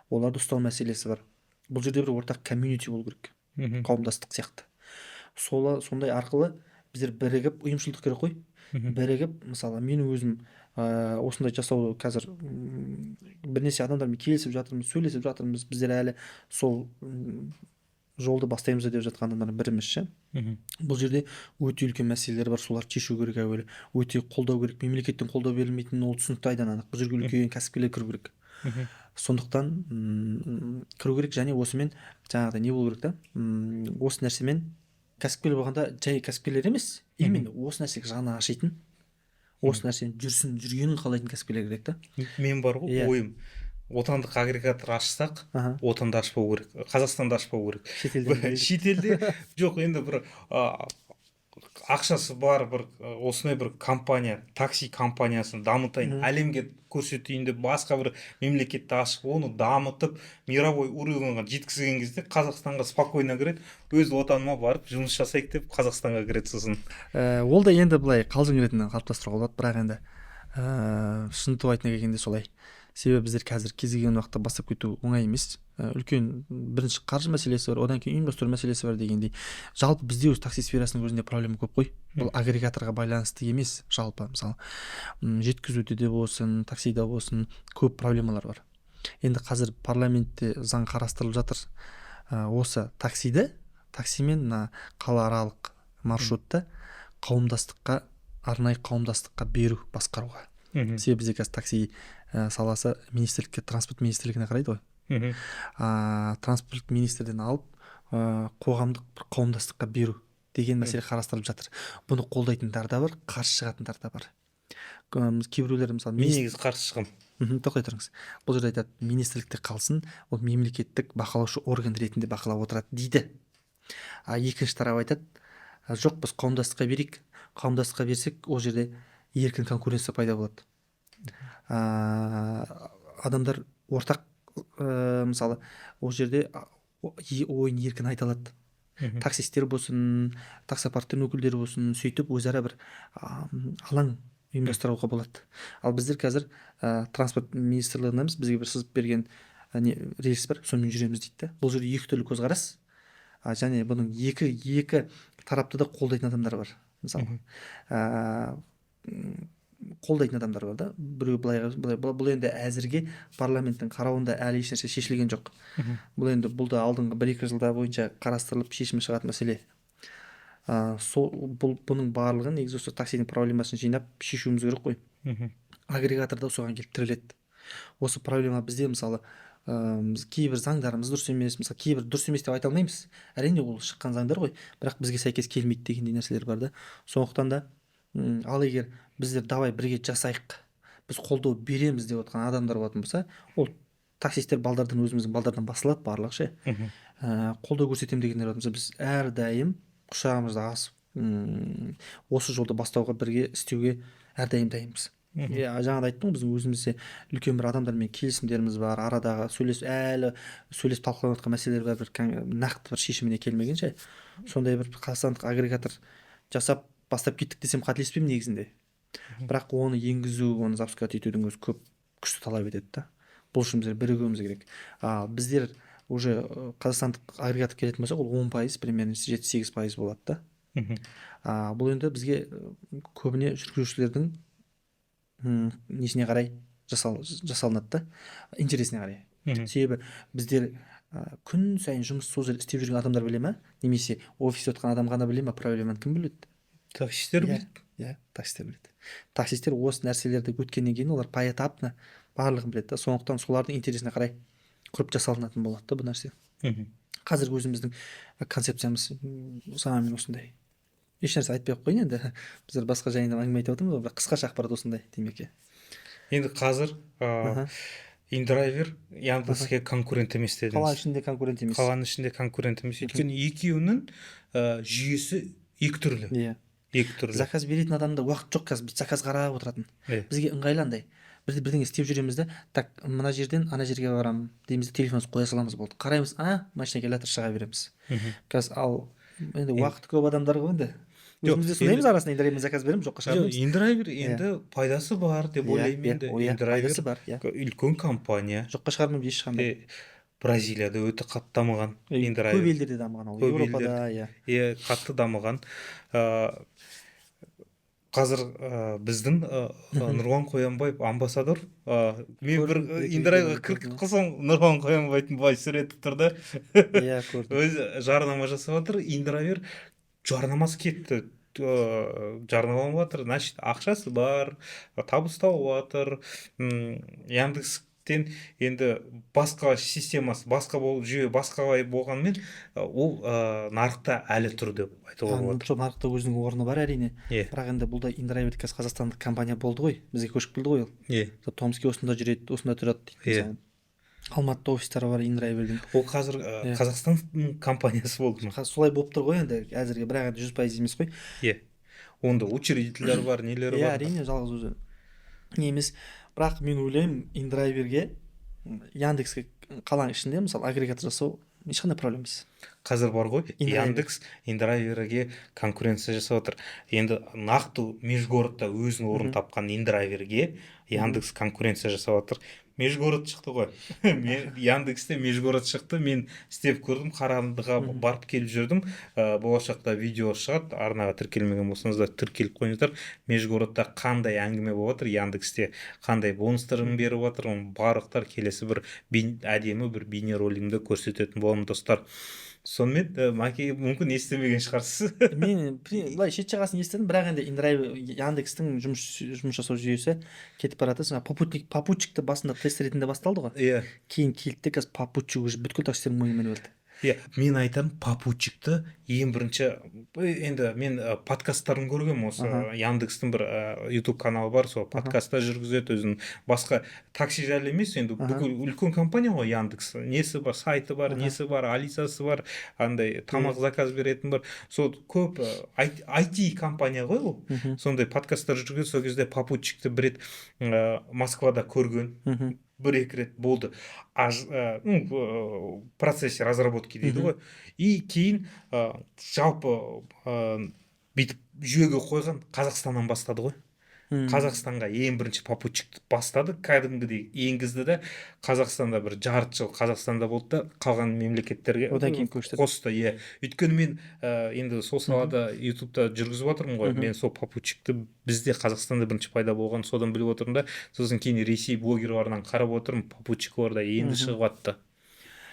S1: Оларды ұстау мәселесі бар. Бұл жерде бір ортақ комьюнити болу керек. Қауымдастық сияқты. Сондай арқылы біздер бірігіп, ұйымшылдық керек қой. Бірігіп, мысалы, мен өзім осындай жасау қазір бірнеше адамдармен келісіп жатырмыз, сөйлесіп жатырмыз. Біздер әлі сол жолды бастаймыз деп жатқан адамдардың біріміз ше. Бұл жерде өте үлкен мәселелер бар, соларды шешу керек әуелі. Өте қолдау керек, мемлекеттен қолдау берілмейтінін ол түсінікті айдан анық. Бұл жерге үлкен кәсіпкерлер кіру керек. Сондықтан кіру керек, және осымен жаңағыдай не болу керек та, осы нәрсемен кәсіпкер болғанда жай кәсіпкерлер емес, именно осы нәрсеге жаны ашитын, осы нәрсені жүргенін қалайтын кәсіпкерлер керек та.
S2: Мен бар ғой ойым, отандық агрегатор ашсақ, отанда ашпау керек, Қазақстанда ашпау керек. Шетелде жоқ, енді бір ақшасы бар бір осындай бір компания, такси компаниясын дамытайын, әлемге көрсетейін деп басқа бір мемлекетті ашып, оны дамытып, мировой уровеньға жеткізген кезде Қазақстанға спокойно кіреді, өз отаныма барып жұмыс жасайық деп Қазақстанға кіреді сосын.
S1: Ол да енді былай қалжың ретінде қалыптастыруға болады, бірақ енді шын айтына келгенде солай. Себебі біздер қазір кез келген уақытта бастап кету оңай емес. Үлкен бірінші қаржы мәселесі бар, одан кейін ұйымдастыру мәселесі бар дегендей. Жалпы бізде өз такси сферасының өзінде проблема көп қой. Бұл агрегаторға байланысты емес, жалпы мысалы жеткізуде де болсын, таксида болсын көп проблемалар бар. Енді қазір парламентте заң қарастырылып жатыр. Осы такси мен қалааралық маршрутты қауымдастыққа, арнайы қауымдастыққа беру, басқаруға. Себебі бізде қазір такси саласы министрлікке, транспорт министрлігіне қарайды ғой. Транспорт министрден алып қоғамдық бір қауымдастыққа беру деген мәселе қарастырылып жатыр. Бұны қолдайтындар да бар, қарсы шығатындар да бар. Кейбіреулер мысалы
S2: мен негізі қарсы шығамын.
S1: Тоқтай тұрыңыз. Бұл жерде айтады, министрлікте қалсын, ол мемлекеттік бақылаушы орган ретінде бақылап отырады дейді. Екінші тарап айтады, жоқ, біз қауымдастыққа берейік. Қауымдастыққа берсек, ол жерде еркін конкуренция пайда болады. Адамдар ортақ, мысалы, ол жерде ойын еркін айта алады. Таксистер болсын, таксопарктың өкілдері болсын, сөйтіп өзара бір алаң ұйымдастыруға болады. Ал біздер қазір транспорт министрлігінеміз, бізге бір сызып берген рельс бар, сонымен жүреміз дейді. Бұл жерде екі түрлі көзқарас, және бұның екі тарапты да қолдайтын адамдар бар. Мысалы, қолдайтын адамдар бар да. Біреу былай, бұл енді әзірге парламенттің қарауында әлі ешнәрсе шешілген жоқ. Бұл да алдыңғы 1-2 жылда бойынша қарастырылып шешімі шығатын мәселе. Бұның барлығын негізі осы таксидің проблемасын жинап шешуіміз керек қой. Агрегаторда соған келіп тіреледі. Осы проблема бізде мысалы кейбір заңдарымыз дұрыс емес, мысалы кейбір дұрыс емес деп айта алмаймыз. Әрине ол шыққан заңдар ғой, бірақ бізге сәйкес келмейді дегендей нәрселер бар да. Сондықтан да ал егер біздер давай бірге жасайық, біз қолдау береміз деп отқан адамдар болатын болса, ол таксистер өзіміздің балдардан басылады барлығы ше. Қолдау көрсетемін дегендер болатын болса, біз әрдайым құшағымызды асып осы жолды бастауға, бірге істеуге әрдайым дайынбыз. Жаңағыда айттым, біздің өзімізде үлкен бір адамдармен келісімдеріміз бар, арадағы сөйлесіп талқыланып жатқан мәселелер бар, бір нақты бір шешіміне келмегенше, сондай бір қазақстандық агрегатор жасап бастап кеттік десем қателеспеймін негізінде. Бірақ оны енгізу, оны запускать етудің өзі көп күшті талап етеді да. Бұл үшін біздер бірігуіміз керек. Біздер уже қазақстандық агрегатор келетін болсақ, ол 10%, примерно 7-8% болады да. Бұл енді бізге көбіне жүргізушілердің несіне қарай жасалынады да, интересіне қарай. Себебі біздер күн сайын жұмыс сол жерде істеп жүрген адамдар біле ме, немесе офисте отқан адам ғана біле ме, проблеманы кім біледі?
S2: Таксистер біледі.
S1: Таксистер біледі. Таксистер осы нәрселерді өткеннен кейін олар поэтапно барлығын біледі да. Сондықтан солардың интересіне қарай құрып жасалынатын болады да бұл нәрсе. Қазіргі өзіміздің концепциямыз шамамен осындай. Ешнәрсе айтпай ақ қойын енді. Біздер басқа жайында әңгіме айтып отырмыз, бірақ қысқаша ақпарат осындай демек.
S2: Енді қазір InDriver Яндекске конкурент емес дедіңіз.
S1: Қаланың ішінде конкурент емес.
S2: Қаланың ішінде конкурент емес. Өйткені екеуінің жүйесі екі түрлі. Екі түрлі.
S1: Заказ беретін адамда уақыт жоқ, қазір заказ қарап отыратын. Бізге ыңғайлы андай. Бірдеңе істеп жүреміз де, так, мына жерден ана жерге барамын дейміз, телефонымызды қоя саламыз, болды. Қараймыз, машина келе жатыр, шыға береміз. Қазір ал енді уақыт көп адамдар ғой енді. Өзімізде сынаймыз арасында, InDriver заказ береміз, жоққа шығармыз.
S2: InDriver енді пайдасы бар деп ойлаймын енді.
S1: пайдасы бар,
S2: үлкен компания.
S1: Жоққа шығармаймыз ешқандай.
S2: Бразилияда өте қатты дамыған InDriver.
S1: Көп елдерде дамыған ол. Еуропада,
S2: қатты дамыған. Қазір біздің Нұрлан Қоянбаев амбассадор. Мен бір InDriver кіріп қылсам, Нұрлан Қоянбаевтың былай суреті тұрды. Өзі жарнама жасап жатыр. InDriver жарнамасы кетті. Жарнамаланып жатыр, значит, ақшасы бар, табыс тауып жатыр. Яндекстен енді басқа системасы, басқа жүйе басқалай болғанмен, ол нарықта әлі тұр деп айтуға болады.
S1: Нарықта өзінің орны бар әрине. Бірақ енді бұл да InDriver қазақстандық компания болды ғой, бізге көшіп келді ғой ол. Томский осында жүреді, осында тұрады дейді. Алматыда офистары бар индрайвердің.
S2: Ол қазір Қазақстан компаниясы болды ма?
S1: Солай болып тұр ғой енді әзірге, бірақ енді 100% емес қой.
S2: Иә. Онда учредительдер бар, нелері бар.
S1: Әрине, жалғыз өзі не емес. Бірақ мен ойлаймын, индрайверге Яндекске қаланың ішінде мысалы агрегатор жасау ешқандай проблема емес.
S2: Қазір бар ғой, Яндекс индрайверге конкуренция жасап отыр. Енді нақты межгородта өзінің орын тапқан индрайверге Яндекс конкуренция жасап отыр. Межгород шықты ғой. Яндексте межгород шықты. Мен істеп көрдім, Қарағандыға барып келіп жүрдім. Болашақта видео шығады. Арнаға тіркелмеген болсаңыздар тіркеліп қойыңыздар. Межгородта қандай әңгіме болып жатыр, Яндексте қандай бонустарын беріп жатыр, оның барлықтар келесі бір әдемі бір бейнеролигімді көрсететін боламын достар. Сонымен Маке мүмкін естімеген шығарсыз.
S1: Мен былай шет жағасын естідім, бірақ енді индрайвер Яндекстің жұмыс жасау жүйесі кетіп барады. Попутчикті басында тест ретінде басталды ғой.
S2: Иә.
S1: Кейін келді, қазір попутчик уже бүткіл таксистердің мойнымен өлді.
S2: Иә, мен айтамын, попутчикті ең бірінші, енді мен подкасттарын көргенмін осы Яндекстің бір YouTube каналы бар, сол подкастта жүргізеді өзінің. Басқа такси жайлы емес, енді бүкіл үлкен компания ғой Яндекс. Несі бар, сайты бар, несі бар, Алисасы бар, андай тамақ заказ беретін бар. Сол көп IT компания ғой ол. Сондай подкасттар жүргізеді. Сол кезде попутчикті бір рет Москвада көрген. Бір-екі рет болды. Процессе разработки дейді ғой. И кейін жалпы бүйтіп жүйеге қойған Қазақстаннан бастады ғой. Қазақстанға ең бірінші попутчикті бастады, кәдімгідей енгізді де, Қазақстанда бір жарты жыл Қазақстанда болды да, қалған мемлекеттерге қосты. Иә. Өйткені мен енді сол салада ютубта жүргізіп отырмын ғой. Мен сол попутчикті бізде Қазақстанда бірінші пайда болған, содан біліп отырмын да, сосын кейін Ресей блогерларынан қарап отырмын, попутчик орда енді шығып атты.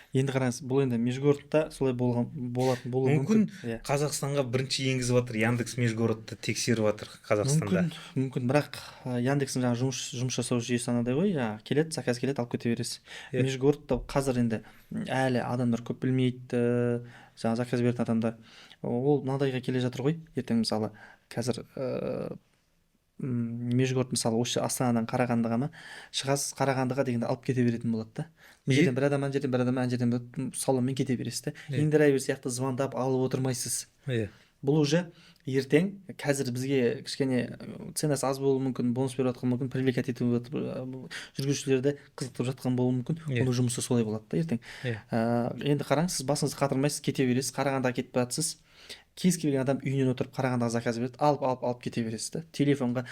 S1: Енді қараңыз, бұл енді межгородта солай болуы мүмкін.
S2: Қазақстанға бірінші енгізіп жатыр, Яндекс межгородты тексеріп жатыр Қазақстанда.
S1: Мүмкін, бірақ Яндекстің жаңа жұмыс жасау жүйесі анадай ғой, келеді, заказ келеді, алып кете бересіз. Межгородта қазір енді әлі адамдар көп білмейді, жаңа заказ беретін адамдар. Ол мынадайға келе жатыр ғой, ертең мысалы қазір межгород мысалы осы Астанадан Қарағандыға ма шығасыз, Қарағандыға дегенде алып кете беретін болады да. Мына жерден бір адам, ана жерден бір адам, ана жерден салонмен кете бересіз да. Индрайвер сияқты звондап алып отырмайсыз. Бұл уже ертең қазір бізге кішкене ценасы аз болуы мүмкін, бонус беріп жатқан мүмкін, привлекать етіп жүргізушілерді қызықтырып жатқан болуы мүмкін. Оның жұмысы солай болады да ертең. Енді қараңыз, сіз басыңызды қатырмайсыз, кете бересіз, Қарағандыға кетіп жатсыз. Кез келген адам үйінен отырып Қарағандыға заказ береді, алып кете бересіз да. Телефонға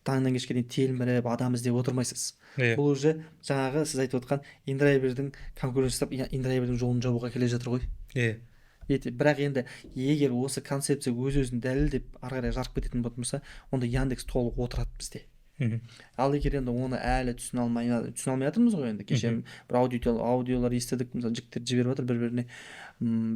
S1: таңнан кешке дейін телміріп адам іздеп отырмайсыз. Бұл уже жаңағы сіз айтып отқан индрайвердің конкуренция жасап, индрайвердің жолын жабуға келе жатыр ғой. Бірақ енді егер осы концепция өз-өзін дәлелдеп ары қарай жарып кететін болса, онда Яндекс толық отырады бізде. Ал егер енді оны әлі түсіне алмай жатырмыз ғой, енді кеше бір аудиолар естідік, мысалы жігіттер жіберіп жатыр бір-біріне,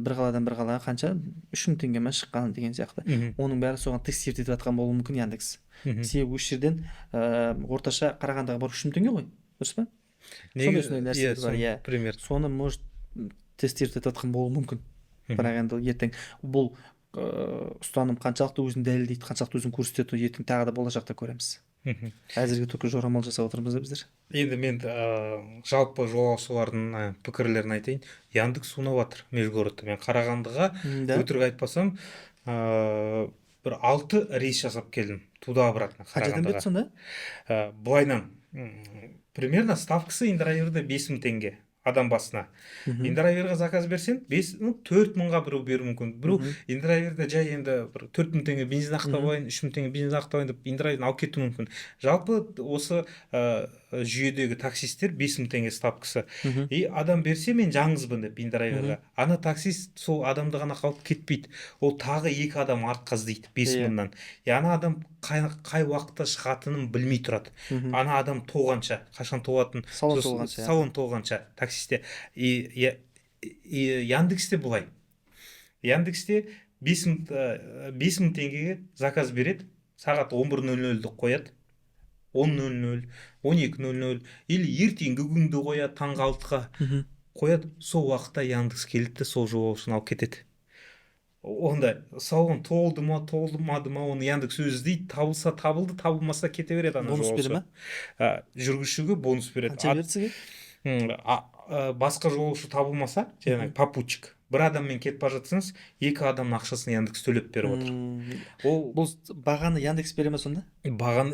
S1: бір қаладан бір қалаға қанша 3000 теңге ме шыққан деген сияқты. Оның бәрі соған тестировать етіп жатқан болуы мүмкін Яндекс. Себебі осы жерден орташа Қарағандыға бар 3000 теңге ғой, дұрыс па? Сондай нәрселер бар, иә. Соны может тестировать етіп жатқан болуы мүмкін. Бірақ енді ертең бұл ұстаным қаншалықты өзін дәлелдейді, қаншалықты өзін көрсетеді, ертең тағы да болашақта көреміз. Әзірге только жорамал жасап отырмыз да біздер.
S2: Енді мен жалпы жолаушылардың пікірлерін айтайын. Яндекс сунап жатыр межгородта. Мен Қарағандыға өтірік айтпасам бір 6 рейс жасап келдім туда-обратно Қарағандыға.
S1: Қаншадан берді сонда?
S2: Былайнан примерно ставкасы индрайверде 5000 теңге адам басына. Индрайверға заказ берсең 4000-ға біреу беруі мүмкін. Біреу индрайверде жай енді 4000 теңге бензин ақтабайын, 3000 теңге бензин ақтабайын деп индрайверден алып кетуі мүмкін. Жалпы осы жүйедегі таксистер 5000 теңге ставкасы. И адам берсе мен жаңызбын деп индрайверға. Ана таксист сол адамды ғана қалып кетпейді. Ол тағы 2 адам артқа іздейді 5000-нан. Ана адам қай уақытта шығатынын білмей тұрады. Ана адам толғанша, қашан толатынын, салон толғанша таксисте. Яндексте бұлай. Яндексте 5000 теңгеге заказ береді, сағат 11:00-ді қояды. 10:00, 12:00 или ертеңгі күнді қояды, таңғы 6-ға қояды. Сол уақытта Яндекс келді, сол жолаушыны алып кетеді. Онда салон толды ма, толмады ма, оны Яндекс өзі іздейді, табылса табылды, табылмаса кете береді ана жолаушы.
S1: Бонус береді ма?
S2: Жүргізушіге бонус береді.
S1: Қанша берді сізге?
S2: басқа жолаушы табылмаса, жаңағы попутчик, бір адаммен кетіп бара жатсаңыз, екі адамның ақшасын Яндекс төлеп беріп отыр. Ол
S1: бұл бағаны Яндекс бере ме сонда?
S2: бағаны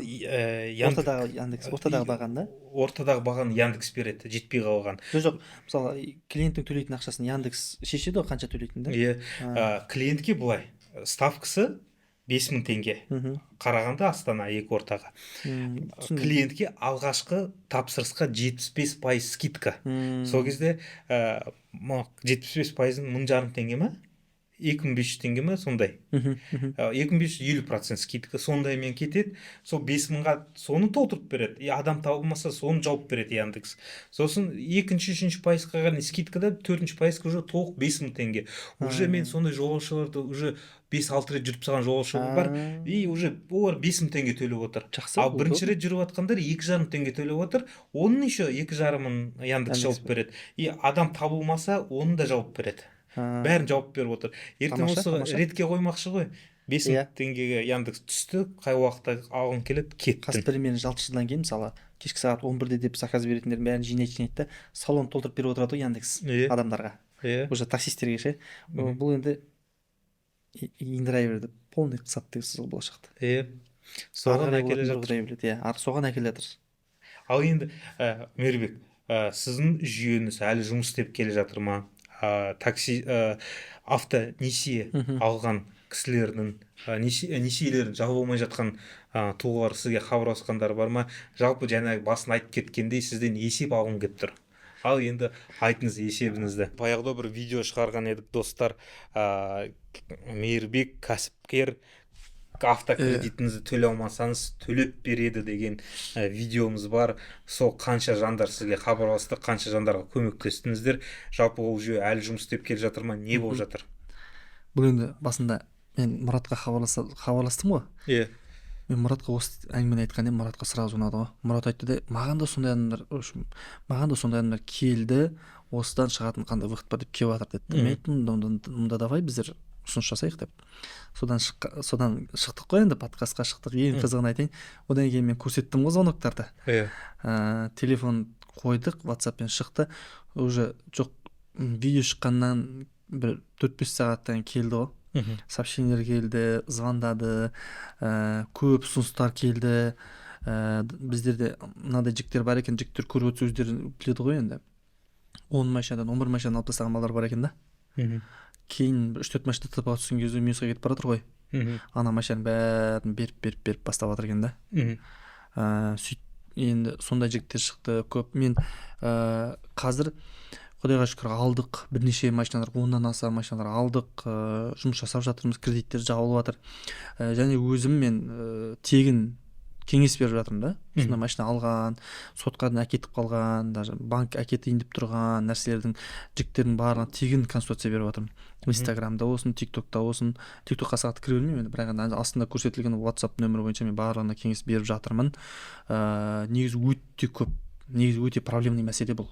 S1: Ортадағы бағаны да?
S2: ортадағы бағаны Яндекс береді, жетпей қалған.
S1: Жоқ, мысалы клиенттің төлейтін ақшасын Яндекс шешеді ғой, қанша төлейтінді.
S2: Иә, клиентке былай, ставкасы 5.000 теңге. Қарағанды, Астана, екі ортаға. Клиентке алғашқы тапсырысқа 75% скидка. Сол кезде 75%-ын 1.500 теңге ма? 2500 теңге ма, сондай. 2550% скидка, сондаймен кетеді. Сол 5000-ға соны толтырып береді. Адам табылмаса, соны жауып береді Яндекс. Сосын екінші, үшінші пайызға ғана скидкада, төртінші пайызға уже толық 5000 теңге. Уже мен сондай жолаушыларды уже 5-6 рет жүріп салған жолаушылар бар, и уже олар 5000 теңге төлеп отыр. Ал бірінші рет жүріп жатқандар 2,5 теңге төлеп отыр, оның еще 2,5-ын Яндекс жауып береді. И адам табылмаса, оны да жауып береді. Бәрін жауап беріп отыр. Ертең осы ретке қоймақшы ғой. 5.000 теңгеге Яндекс түсті, қай уақытта алғың келеді, кеттің.
S1: Қаспермен мені 6 жылдан кейін, мысалы, кешкі сағат 11-де деп заказ беретіндердің бәрін жинайды да, салон толтырып беріп отырады ғой Яндекс адамдарға. Уже таксистерге ше. Бұл енді индрайверді полный қысады дейсіз ғой болашақта.
S2: Соған әкеле жатыр.
S1: Соған әкеле жатыр.
S2: Ал енді Мейірбек, сіздің жүйеңіз әлі жұмыс істеп келе жатыр ма? Автонесие алған кісілердің несиелерін жабылмай алмай жатқан тұлғалар сізге хабарласқандар бар ма? Жалпы жаңағы басын айтып кеткендей, сізден есеп алғым келіп тұр. Ал енді айтыңыз есебіңізді. Баяғыда бір видео шығарған едік, достар. Мейірбек кәсіпкер, автокредитіңізді төлей алмасаңыз төлеп береді деген видеомыз бар. Сол қанша жандар сізге хабарласты, қанша жандарға көмектестіңіздер? Жалпы ол жүйе әлі жұмыс істеп келе жатыр ма? Не болып жатыр?
S1: Бұл енді басында мен Мұратқа хабарластым ғой. Мен Мұратқа осы әңгімені айтқанда Мұратқа сразу ұнады ғой. Мұрат айтты да, маған да сондай адамдар келді, осыдан шығатын қандай выход бар деп келіп жатыр деді. Мен айттым, онда давай біздер ұсыныс жасайық деп. Содан шықтық қой, енді подкастқа шықтық. Ең қызығын айтайын, одан кейін мен көрсеттім ғой звоноктарды. Телефон қойдық, WhatsApp-пен шықты. Уже жоқ, видео шыққаннан бір 4-5 сағаттан келді ғой. Сообщениелер келді, звондады, көп ұсыныстар келді. Біздерде мынадай жіктер бар екен, жіктер көріп өтсе өздері біледі ғой енді. 10 машинадан 11 машинадан алып тастаған балалар бар екен да. Кейін 3-4 машина тапқа түскен кезде минусқа кетіп бара жатыр ғой. Ана машинаның бәрін беріп бастап жатыр екен да. Енді сондай жігіттер шықты көп. Мен қазір Құдайға шүкір алдық, бірнеше машиналар, 10-нан аса машиналар алдық, жұмыс жасап жатырмыз, кредиттер жабылып жатыр. Және өзім мен тегін кеңес беріп жатырмын да. Сонда машина алған, сотқа әкетіп қалған, даже банк әкетейін деп тұрған нәрселердің жіктердің барлығына тегін консультация беріп жатырмын. Инстаграмда болсын, ТикТокта болсын. ТикТокқа сағат кіре бермеймін енді, бірақ астында көрсетілген WhatsApp нөмірі бойынша мен барлығына кеңес беріп жатырмын. Негізі өте көп, негізі өте проблемный мәселе бұл.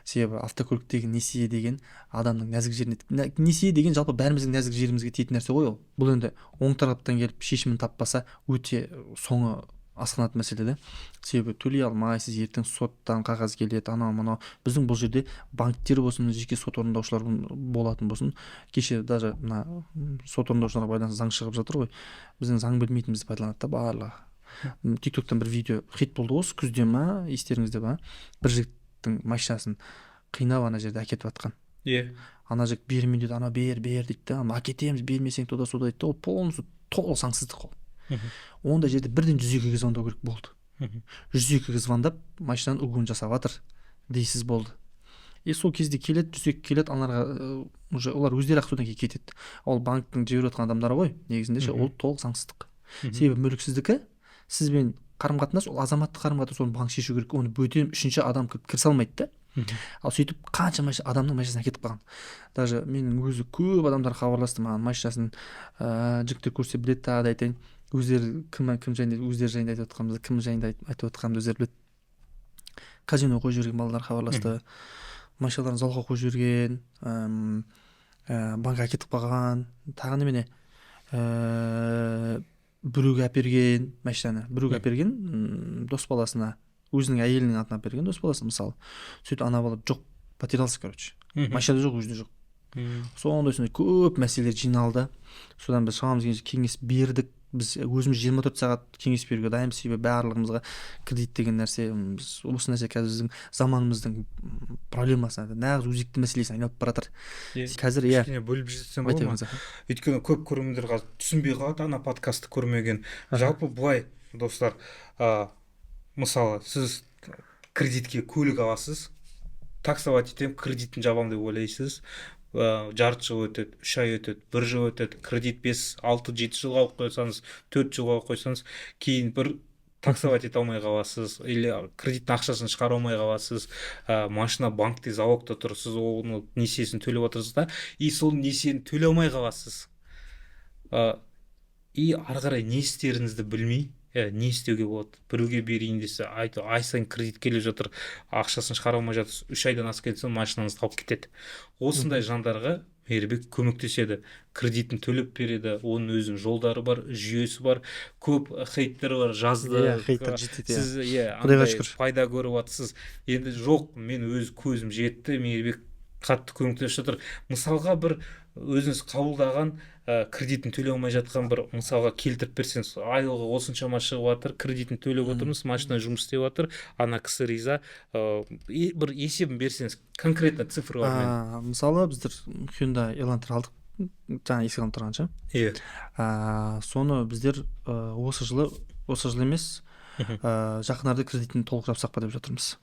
S1: Себебі автокөліктегі несие деген адамның нәзік жеріне, несие деген жалпы бәріміздің нәзік жерімізге тиетін нәрсе ғой ол. Бұл енді оң тараптан келіп шешімін таппаса өте соңы асқынатын мәселе да. Себебі төлей алмайсыз, ертең соттан қағаз келеді, анау-мынау. Біздің бұл жерде банктер болсын, жеке сот орындаушылар болатын болсын. Кеше даже мына сот орындаушыларға байланысты заң шығып жатыр ғой. Біздің заң білмейтінімізді пайдаланады да барлығы. ТикТоктан бір видео хит болды осы күзде ма, естеріңізде ба? Бір жігіттің машинасын қинап ана жерде әкетіп жатқан. Ана жігіт бермеймін дейді, ана бер дейді да, әкетеміз, бермесең тода сода дейді. Ол полностью толық заңсыздық ол. Ондай жерде бірден 102-ге звондау керек болды. 102-ге звондап машинаның үгін жасап жатыр дейсіз болды. Сол кезде келеді, 102-ге келеді, аналарға уже олар өздері ақ содан кейін кетеді. Ол банктың жіберіп жатқан адамдары ғой, негізінде ол толық заңсыздық. Себебі мүліксіздікі, сізбен қарым-қатынас, ол азаматтық қарым-қатынас, оны банк шешу керек. Оны бөтен үшінші адам кіре салмайды да. Ал сөйтіп қанша адамның машинасын әкетіп қалған. Даже менің өзі көп адамдар хабарласты маған, машинасын жігіттер көрсе біледі, тағы да айтайын. Өздері кім жайында, өздері жайында айтып отқанымызды, кім жайында айтып отқанымды өздері біледі. Казино қойып жіберген балалар хабарласты. Машиналарын залға қойып жіберген, банк әкетіп қалған. Тағы немене біреуге әперген машинаны, біреуге әперген дос баласына өзінің әйелінің атына берген дос баласы мысалы. Сөйтіп ана бала жоқ, потерялся, короче. Машинада жоқ, өзде жоқ. Сондай көп мәселелер жиналды. Содан біз шамамыз келгенше кеңес бердік. Біз өзіміз 24 сағат кеңес беруге дайынбыз, себебі барлығымызға кредит деген нәрсе, біз осы нәрсе қазір біздің заманымыздың проблемасына, нағыз өзекті мәселесіне айналып бара жатыр. Қазір
S2: кішкене бөліп жетсем бола ма? Өйткені көп көрермендер қазір түсінбей қалады ана подкастты көрмеген. Жалпы былай, достар, мысалы сіз кредитке көлік аласыз, таксовать етем, кредитін жабам деп ойлайсыз, жарты жыл өтеді, 3 ай өтеді, 1 жыл өтеді, кредит 5, 6, 7 жылға алып қойсаңыз, 4 жылға алып қойсаңыз, кейін бір таксовать ете алмай қаласыз, или кредиттің ақшасын шығара алмай қаласыз, машина банкте, залогта тұр, сіз оның несиесін төлеп отырсыз да, и сол несиені төлей алмай қаласыз. И ары қарай не істеріңізді білмей, не істеуге болады? Біреуге берейін десе, ай сайын кредит келіп жатыр, ақшасын шығара алмай жатырсыз, 3 айдан асып кетсе машинаңыз қалып кетеді. Осындай жандарға Мейірбек көмектеседі. Кредитін төлеп береді, оның өзінің жолдары бар, жүйесі бар, көп хейттер бар, жазды.
S1: Хейттер жетеді.
S2: Сіз андай пайда көріп жатсыз. Енді жоқ, мен өз көзім жетті, Мейірбек қатты көмектесіп жатыр. Мысалға бір өзіңіз қабылдаған кредитін төлей алмай жатқан бір мысалға келтіріп берсеңіз, айлығы осыншама шығып жатыр, кредитін төлеп отырмыз, машина жұмыс істеп жатыр, ана кісі риза, бір есебін берсеңіз, конкретно цифрлармен.
S1: Мысалы біздер Hyundai Elantra алдық, жаңа есік алып тұрғанша. Соны біздер осы жылы емес, жақынарда кредитін толық жапсақ па деп жатырмыз.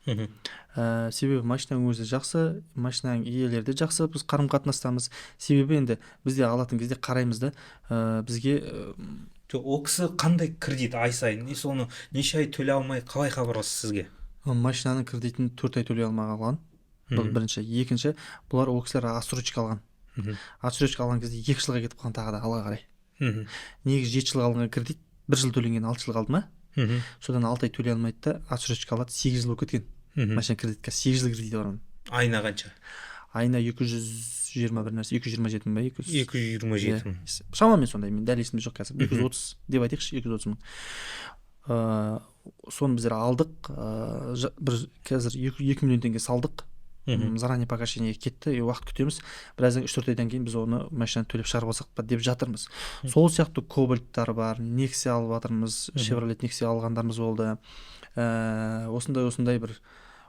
S1: Себебі машинаның өзі жақсы, машинаның иелері де жақсы, біз қарым-қатынастамыз. Себебі енді бізде алатын кезде қараймыз да, бізге
S2: ол кісі қандай кредит ай сайын, соны неше ай төлей алмай қалай хабарласты сізге?
S1: Машинаның кредитін 4 ай төлей алмай қалған. Бұл бірінші. Екінші, бұлар ол кісілер отсрочка алған. Отсрочка алған кезде 2 жылға кетіп қалған тағы да алға қарай. Негізі 7 жылға алынған кредит 1 жыл төленген 6 жыл қалды ма? Содан 6 ай төлей алмайды да, отсрочка алады, 8 жыл өтіп кеткен. Машина кредитке 8 жыл кредиті бар.
S2: Айына қанша?
S1: Айына 220 бір нәрсе, 227 мың ба?
S2: 227 мың.
S1: Шамамен сондай, мен дәл есімде жоқ қазір. 230 деп айтайықшы, 230 мың. Соны біздер алдық, бір қазір 2 миллион теңге салдық. Заранее погашение кетті, уақыт күтеміз. Біраздан 3-4 айдан кейін біз оны машинаны төлеп шығарып алсақ па деп жатырмыз. Сол сияқты Кобальттар бар, Nexia алып жатырмыз, Chevrolet Nexia алғандарымыз болды. Осындай бір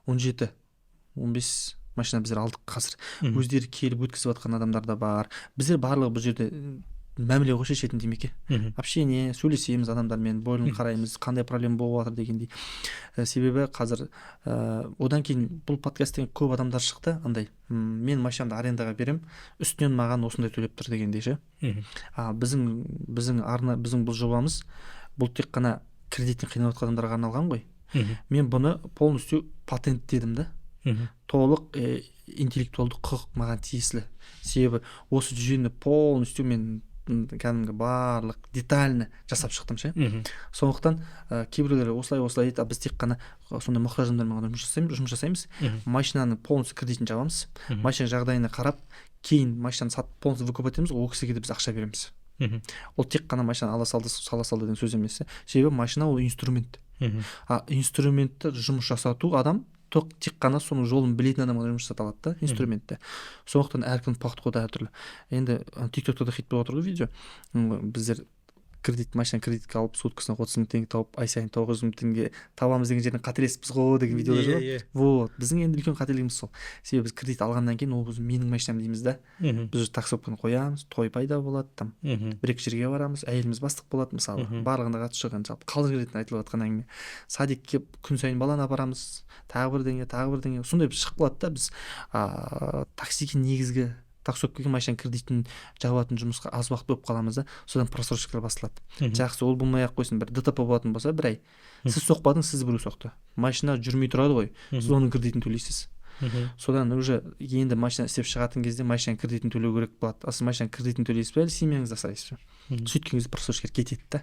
S1: 17-15 машина біздер алдық қазір. Өздері келіп өткізіп жатқан адамдар да бар. Біздер барлығы бұл жерде мәміле ғой шешетін демеке. Общение, сөйлесеміз адамдармен, бойын қараймыз, қандай проблема болып жатыр дегендей. Себебі қазір одан кейін бұл подкасттен көп адамдар шықты, андай, мен машинамды арендаға берем, үстінен маған осындай төлеп тұр дегендей ше. Біздің бұл жобамыз, бұл тек қана кредиттен қиналып жатқан адамдарға арналған ғой. Мен бұны полностью патенттедім да. Толық интеллектуалды құқық маған тиесілі. Себебі осы жүйені полностью мен кәдімгі барлық детально жасап шықтым ше. Сондықтан кейбіреулер осылай дейді, біз тек қана сондай мұқтаж адамдармен ғана жұмыс жасаймыз. Машинаның полностью кредитін жабамыз. Машина жағдайына қарап, кейін машинаны сатып полностью выкупать етеміз, ол кісіге де біз ақша береміз. Ол тек қана машина ала салды деген сөз емес. Себебі машина ол инструмент. Инструментті жұмыс жасату адам тек қана соның жолын білетін адамға жұмыс жасата алады да, инструментті. Сондықтан әркім пақытқода әртүрлі. Енді TikTok'та да хит болып отыр ғой видео. Біздер машина кредитке алып, суткасына 30 мың теңге тауып, ай сайын 900 мың теңге табамыз деген жерден қателеспіз ғой деген видеолар жоқ. Вот, біздің енді үлкен қателігіміз сол. Себебі біз кредит алғаннан кейін ол менің машинам дейміз да. Біз таксовканы қоямыз, той пайда болады, там бір-екі жерге барамыз, әйеліміз бастық болады мысалы. Барлығында қатысы жоқ, жалпы қалдыр кредитін айтылып жатқан әңгіме. Садикке күн сайын баланы апарамыз, тағы бірдеңе. Сондай бір шығып қалады да, біз таксиге негізгі таксовкаға машина кредитін жабатын жұмысқа аз уақыт болып қаламыз да, содан просрочкалар басталады. Жақсы, ол болмай ақ қойсын, бір ДТП болатын болса, бір ай. Сіз соқпадыңыз, сізді біреу соқты. Машина жүрмей тұрады ғой, сіз оның кредитін төлейсіз. Содан уже енді машина істеп шығатын кезде машина кредитін төлеу керек болады. Сіз машина кредитін төлейсіз бе, әлде семьяңызды асырайсыз ба? Сөйткен кезде просрочка кетеді да.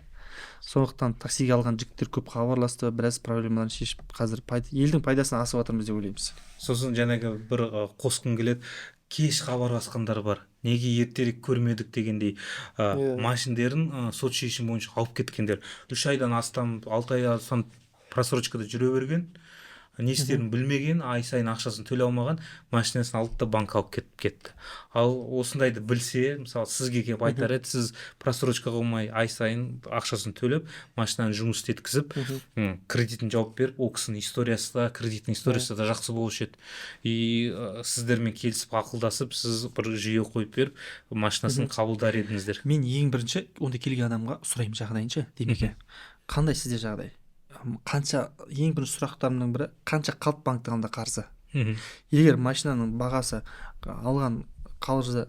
S1: Сондықтан таксиге алған жігіттер көп хабарласты, біраз проблемаларын шешіп, қазір елдің пайдасына асып жатырмыз деп ойлаймыз.
S2: Сосын жаңағы бір қосқым келеді, кеш хабарласқандар бар. Неге ертерек көрмедік дегендей, машиндерін сот шешім бойынша алып кеткендер. 3 айдан астам, 6 айдан астам просрочкада жүре берген. не істерін білмеген, ай сайын ақшасын төлей алмаған, машинасын алып та банкқа алып кетіп кетті. Ал осындайды білсе, мысалы сізге келіп айтар еді, сіз просрочка қылмай ай сайын ақшасын төлеп, машинаны жұмыс істеткізіп, кредитін жауып беріп, ол кісінің историясы да, кредиттің историясы да жақсы болушы еді. И сіздермен келісіп ақылдасып, сіз бір жүйе қойып беріп, машинасын қабылдар едіңіздер.
S1: Мен ең бірінші ондай келген адамға сұраймын жағдайынша, Демеке. Қандай сізде жағдай? Қанша, ең бірінші сұрақтарымның бірі, қанша қалып банктығында қарызы? Егер машинаның бағасы алған қарызы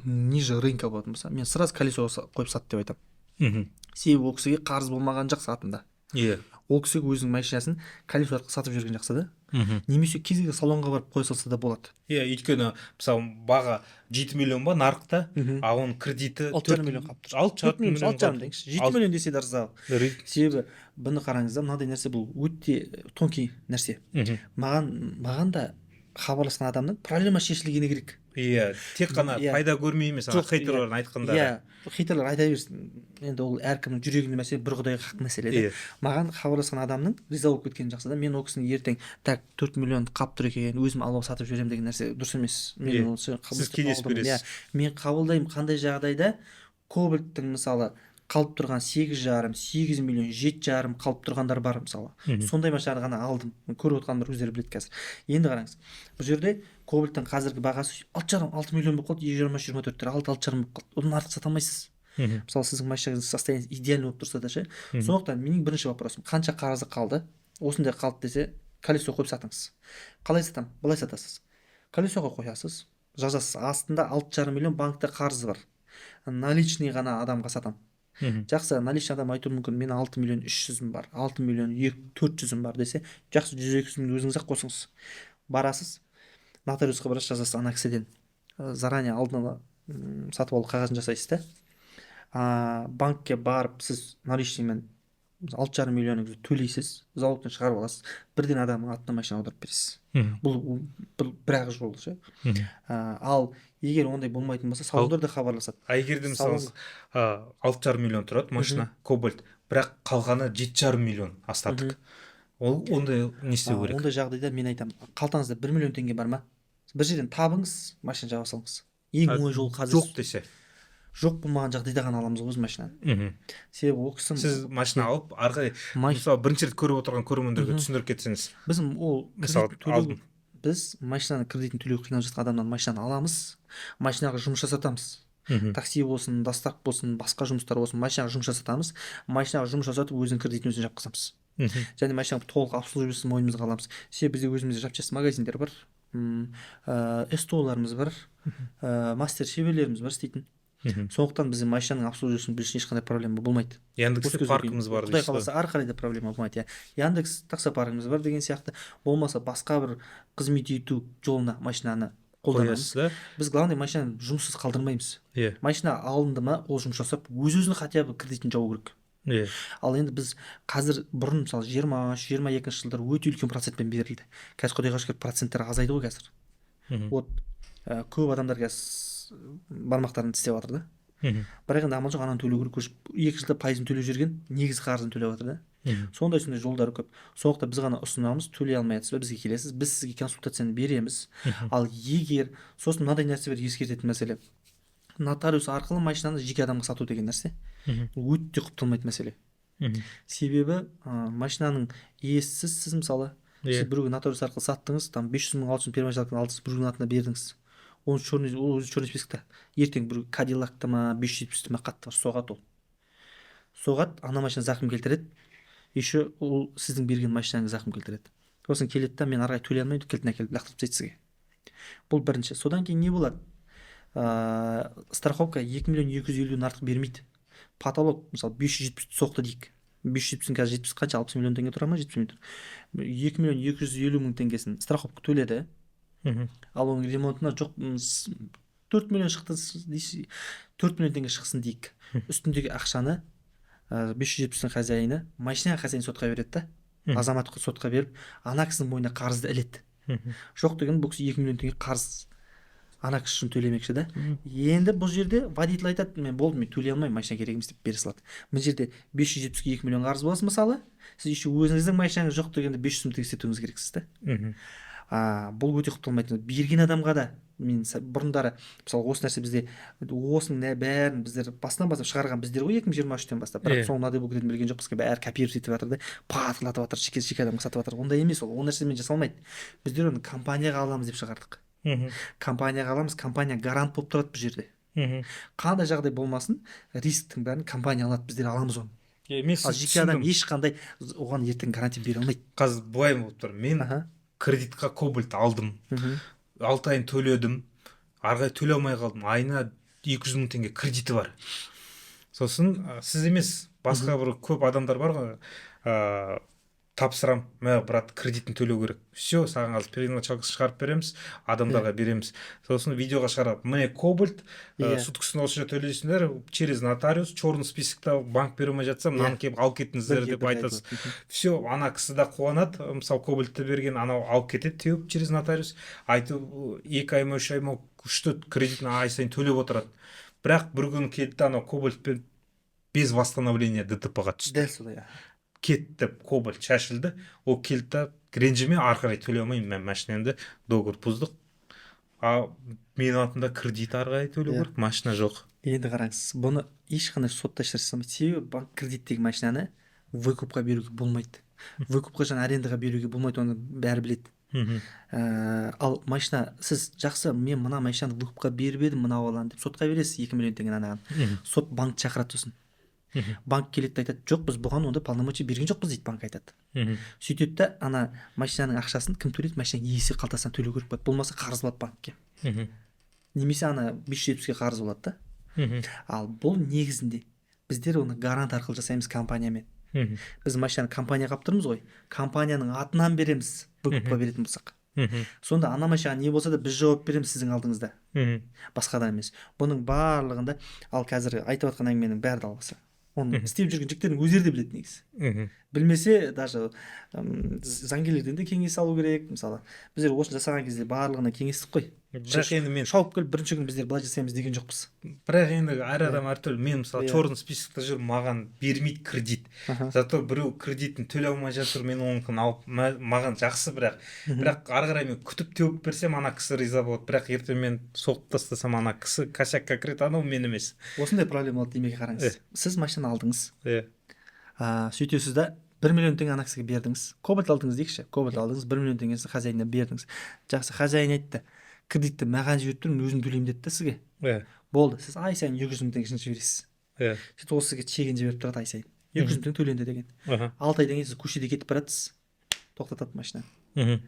S1: ниже рынка болатын болса, мен сразу колесо қойып сат деп айтамын. Себебі ол кісіге қарыз болмаған жақсы атында. Ол кісіге өзінің машинасын колесо арқылы сатып жүрген жақсы да. Немесе кез келген салонға барып қоя салса да болады.
S2: Өйткені мысалы баға 7 миллион ба нарықта, а оның кредиті
S1: 6,5 миллион қалып тұр.
S2: 6,5 миллион.
S1: 6,5 деңізші. 7 миллион десе де арзан. Себебі бұны қараңыз да, мынадай нәрсе, бұл өте тонкий нәрсе. Маған да хабарласқан адамның проблема шешілгені керек.
S2: Тек қана пайда көрмей емес, хейтерлерін айтқандары.
S1: Хейтерлер айта берсін. Енді ол әркімнің жүрегінде мәселе, бір құдайға хақ мәселе де. Маған хабарласқан адамның риза болып кеткені жақсы да. Мен ол кісінің ертең так 4 миллион қап тұр екен, өзім алып сатып жіберемін деген нәрсе дұрыс емес.
S2: Сіз кеңес бересіз.
S1: Мен қабылдаймын, қандай жағдайда Кобальттың мысалы қалып тұрған 8,5 миллион, 7,5 қалып тұрғандар бар мысалы. Сондай машинаны ғана алдым. Көріп отырғандар өздері біледі қазір. Енді қараңыз. Бұл жерде Кобальттың қазіргі бағасы 6,5 миллион болып қалды, 20-24-тер 6,5 болып қалды. Одан артық сата алмайсыз. Мысалы сіздің машинаңыздың состояниесі идеальный болып тұрса да ше. Сондықтан менің бірінші вопросым, қанша қарызы қалды? Осындай қалды десе, колесо қойып сатыңыз. Қалай сатам? Былай сатасыз. Колесоға қоясыз, жазасыз. Астында 6,5 миллион банкта қарызы бар. Наличный ғана адамға сатам. Жақсы, наличный адам айтуы мүмкін, мен 6 миллион 300-ім бар, 6 миллион 400-ім бар десе, жақсы 100-200-ің өзіңіз ақ қосыңыз. Барасыз, нотариусқа барасыз, жазасыз ана кісіден. Заранее алдын ала сатып алу қағазын жасайсыз да. Банкке барып, сіз наличныймен 6,5 миллионыңызды төлейсіз, залогтан шығарып аласыз, бірден адамның атына машина аударып бересіз. Бұл бір-ақ жол ше. Ал егер ондай болмайтын болса, салондар да хабарласады.
S2: Егер де мысалы 6,5 миллион тұрады машина, Кобальт, бірақ қалғаны 7,5 миллион остаток. Ол ондай не істеу керек?
S1: Ондай жағдайда мен айтамын, қалтаңызда 1 миллион теңге бар ма? Бір жерден табыңыз, машина жаба салыңыз. Ең оңай жол қазір.
S2: Жоқ десе.
S1: Жоқ болмаған жағдайда ғана аламыз өз машинаны. Себебі ол кісі
S2: сіз машина алып арғы мысалы бірінші рет көріп отырған көрермендерге түсіндіріп кетсеңіз.
S1: Біз машинаны кредитін төлеу қиналып жатқан адамнан машинаны аламыз, машинаға жұмыс жасатамыз. Такси болсын, доставка болсын, басқа жұмыстар болсын, машинаға жұмыс жасатамыз, машинаға жұмыс жасатып өзінің кредитін өзін жапқызамыз. Және машинаны толық обслуживасын мойнымызға аламыз. Себебі бізде өзімізде запчасть магазиндер бар, СТО-ларымыз бар, мастер шеберлеріміз бар істейтін. Сондықтан біздің машинаның обслуживасын білішін ешқандай проблема болмайды.
S2: Яндекс паркіміз бар.
S1: Құдай қаласа ары қарай да проблема болмайды. Яндекс таксопаркіміз бар деген сияқты. Болмаса басқа бір қызмет ету жолына машинаны қолданамыз. Біз главный машинаны жұмыссыз қалдырмаймыз. Машина алынды ма, ол жұмыс жасап, өз-өзіне хотя бы кредитін жабу керек. Ал енді біз қазір бұрын мысалы 20-22 жылдар өте үлкен процентпен берілді. Қазір құдайға шүкір проценттер азайды ғой қазір. Вот көп адамдар қазір бармақтарын тістеп жатыр да. Бірақ енді амал жоқ, ананы төлеу керек. 2 жылда пайызын төлеп жүрген негізгі қарызын төлеп жатыр да. Сондай жолдары көп. Сондықтан біз ғана ұсынамыз, төлей алмай жатсыз ба, бізге келесіз, біз сізге консультацияны береміз. Ал егер сосын мынадай нәрсе бар, ескертетін мәселе. Нотариус арқылы машинаны жеке адамға сату деген нәрсе өте құпталмайтын мәселе. Себебі машинаның иесі сіз мысалы, сіз біреуге нотариус арқылы саттыңыз, там 500 мың 600 пермашалықтың алдыңыз, біреудің атына бердіңіз. Ол өзі черный списокта. Ертең бір Кадиллакты ма, 570-ті ма қатты соғат ол. Соғат, ана машина зақым келтіреді. Еще ол сіздің берген машинаңыз зақым келтіреді. Сосын келеді да, мен арғай төлей алмаймын, кілтін әкеліп лақтырып тастайды сізге. Бұл бірінші. Содан кейін не болады? Страховка 2 миллион 250 артық бермейді. Потолок, мысалы 570 соқты дейік. 570 қазір 70 қанша, 60 миллион теңге тұра ма, 70 миллион. 2 миллион 250 мың теңгесін страховка төледі. Ал оның ремонтына жоқ 4 миллион шықты дейсіз, 4 миллион теңге шықсын дейік. Үстіндегі ақшаны 570-ің хозяйыны, машина хозяйын сотқа береді да, азамат сотқа беріп, ана кісінің мойнына қарызды іледі. Жоқ деген бұл кісі 2 миллион теңге қарыз ана кісі үшін төлемекші да. Енді бұл жерде водитель айтады, мен болды, мен төлей алмаймын, машина керек емес деп бере салады. Бұл жерде 572 миллион қарыз болсын мысалы, сіз еще өзіңіздің машинаңыз жоқ дегенде 500 мың тегіс етуіңіз керексіз да. Бұл өте құпталмайтын. Берген адамға да мен бұрындары мысалы осы нәрсе бізде осының бәрін біздер басынан бастап шығарған біздер ғой 2023-тен бастап, бірақ соңы мынадай болып кететінін білген жоқпыз. Бәрі копировать етіп жатыр да, патырлатып жатыр, жеке адамға сатып жатыр. Ондай емес, ол нәрсемен жасалмайды. Біздер оны компанияға аламыз деп шығардық. Компанияға аламыз, компания гарант болып тұрады бұл жерде. Қандай жағдай болмасын, рисктің бәрін компания алады, біздер аламыз оны. Ал жеке адам ешқандай оған ертең гарантия бере алмайды.
S2: Қазір былай болып тұр, мен кредитқа Кобальт алдым, 6 айын төледім, арғай төлей алмай қалдым, айына 200 мың теңге кредиті бар. Сосын сіз емес, басқа бір көп адамдар бар ғой, тапсырам, мә брат, кредитін төлеу керек, все, саған қазір переначалка шығарып береміз, адамдарға береміз. Сосын видеоға шығарып, міне Кобальт, суткасын осы төлейсіңдер, через нотариус, черный списокта банк бере алмай жатса, мынаны келіп алып кеттіңіздер деп айтасыз. Все, ана кісі да қуанады, мысалы Кобальтты берген, анау алып кетеді теуіп через нотариус, айтып 2 ай ма 3 ай ма күшті кредитін ай сайын төлеп отырады. Бірақ бір күн келді, анау Кобальтпен без восстановления ДТП-ға түсті.
S1: Дәл солай.
S2: Кетті, Кобальт шашылды, ол келді, ренжіме, арқарай төлей алмаймын, мен машинамды договор бұздық, мен атында кредит арқарай төлеу керек, машина жоқ.
S1: Енді қараңыз, бұны ешқандай сотта жасамайды. Себебі банк кредиттегі машинаны выкупқа беруге болмайды. Выкупқа жаңа арендаға беруге болмайды, оны бәрі біледі. Ал машина, сіз жақсы, мен мына машинаны выкупқа беріп едім, мынау алан деп сотқа бересіз 2 миллион теңге анаған. Сот банк шақырады, сосын банк келеді, айтады, жоқ, біз бұған онда полномочия берген жоқпыз дейді, банк айтады. Сөйтеді да, ана машинаның ақшасын кім төлейді? Машинаның иесі қалтасынан төлеу керек болады. Болмаса қарыз болады банкке. Немесе ана 570-ге қарыз болады да. Ал бұл негізінде біздер оны гарант арқылы жасаймыз компаниямен. Біз машинаны компанияға алып тұрмыз ғой, компанияның атынан береміз, выкупқа беретін болсақ. Сонда ана машинаға не болса да біз жауап береміз сіздің алдыңызда, басқадан емес. Бұның барлығында, ал қазір айтып жатқан әңгіменің бәрі далбаса. Оны істеп жүрген жігіттердің өздері де біледі негізі. Білмесе, даже заңгерлерден де кеңес алу керек. Мысалы, біздер осыны жасаған кезде барлығына кеңестік қой.
S2: Бірақ енді мен
S1: шауып келіп бірінші күні біздер былай жасаймыз деген жоқпыз.
S2: Бірақ енді әр адам әртүрлі. Мен мысалы черный списокта жүріп, маған бермейді кредит. Зато біреу кредитін төлей алмай жатыр, мен оныкін алып, маған жақсы, бірақ ары қарай мен күтіп теуіп берсем, ана кісі риза болады. Бірақ ертең мен соғып тастасам, ана кісі косякка кіреді, анау мен емес.
S1: Осындай проблема болды демек. Қараңыз, сіз машина алдыңыз, сөйтесіз да 1 миллион теңге ана кісіге бердіңіз. Кобальт алдыңыз дейікші, Кобальт алдыңыз, 1 миллион теңгесі хозяинына бердіңіз. Жақсы, хозяин айтты, кредитті маған жіберіп тұрмын, өзім төлеймін деді сізге. Болды, сіз ай сайын 200 мың теңгесін жібересіз. Сөйтіп осы сізге чегін жіберіп тұрады ай сайын. 200 мың теңге төленді деген. 6 айдан кейін сіз көшеде кетіп баратсыз, тоқтатады машинаны.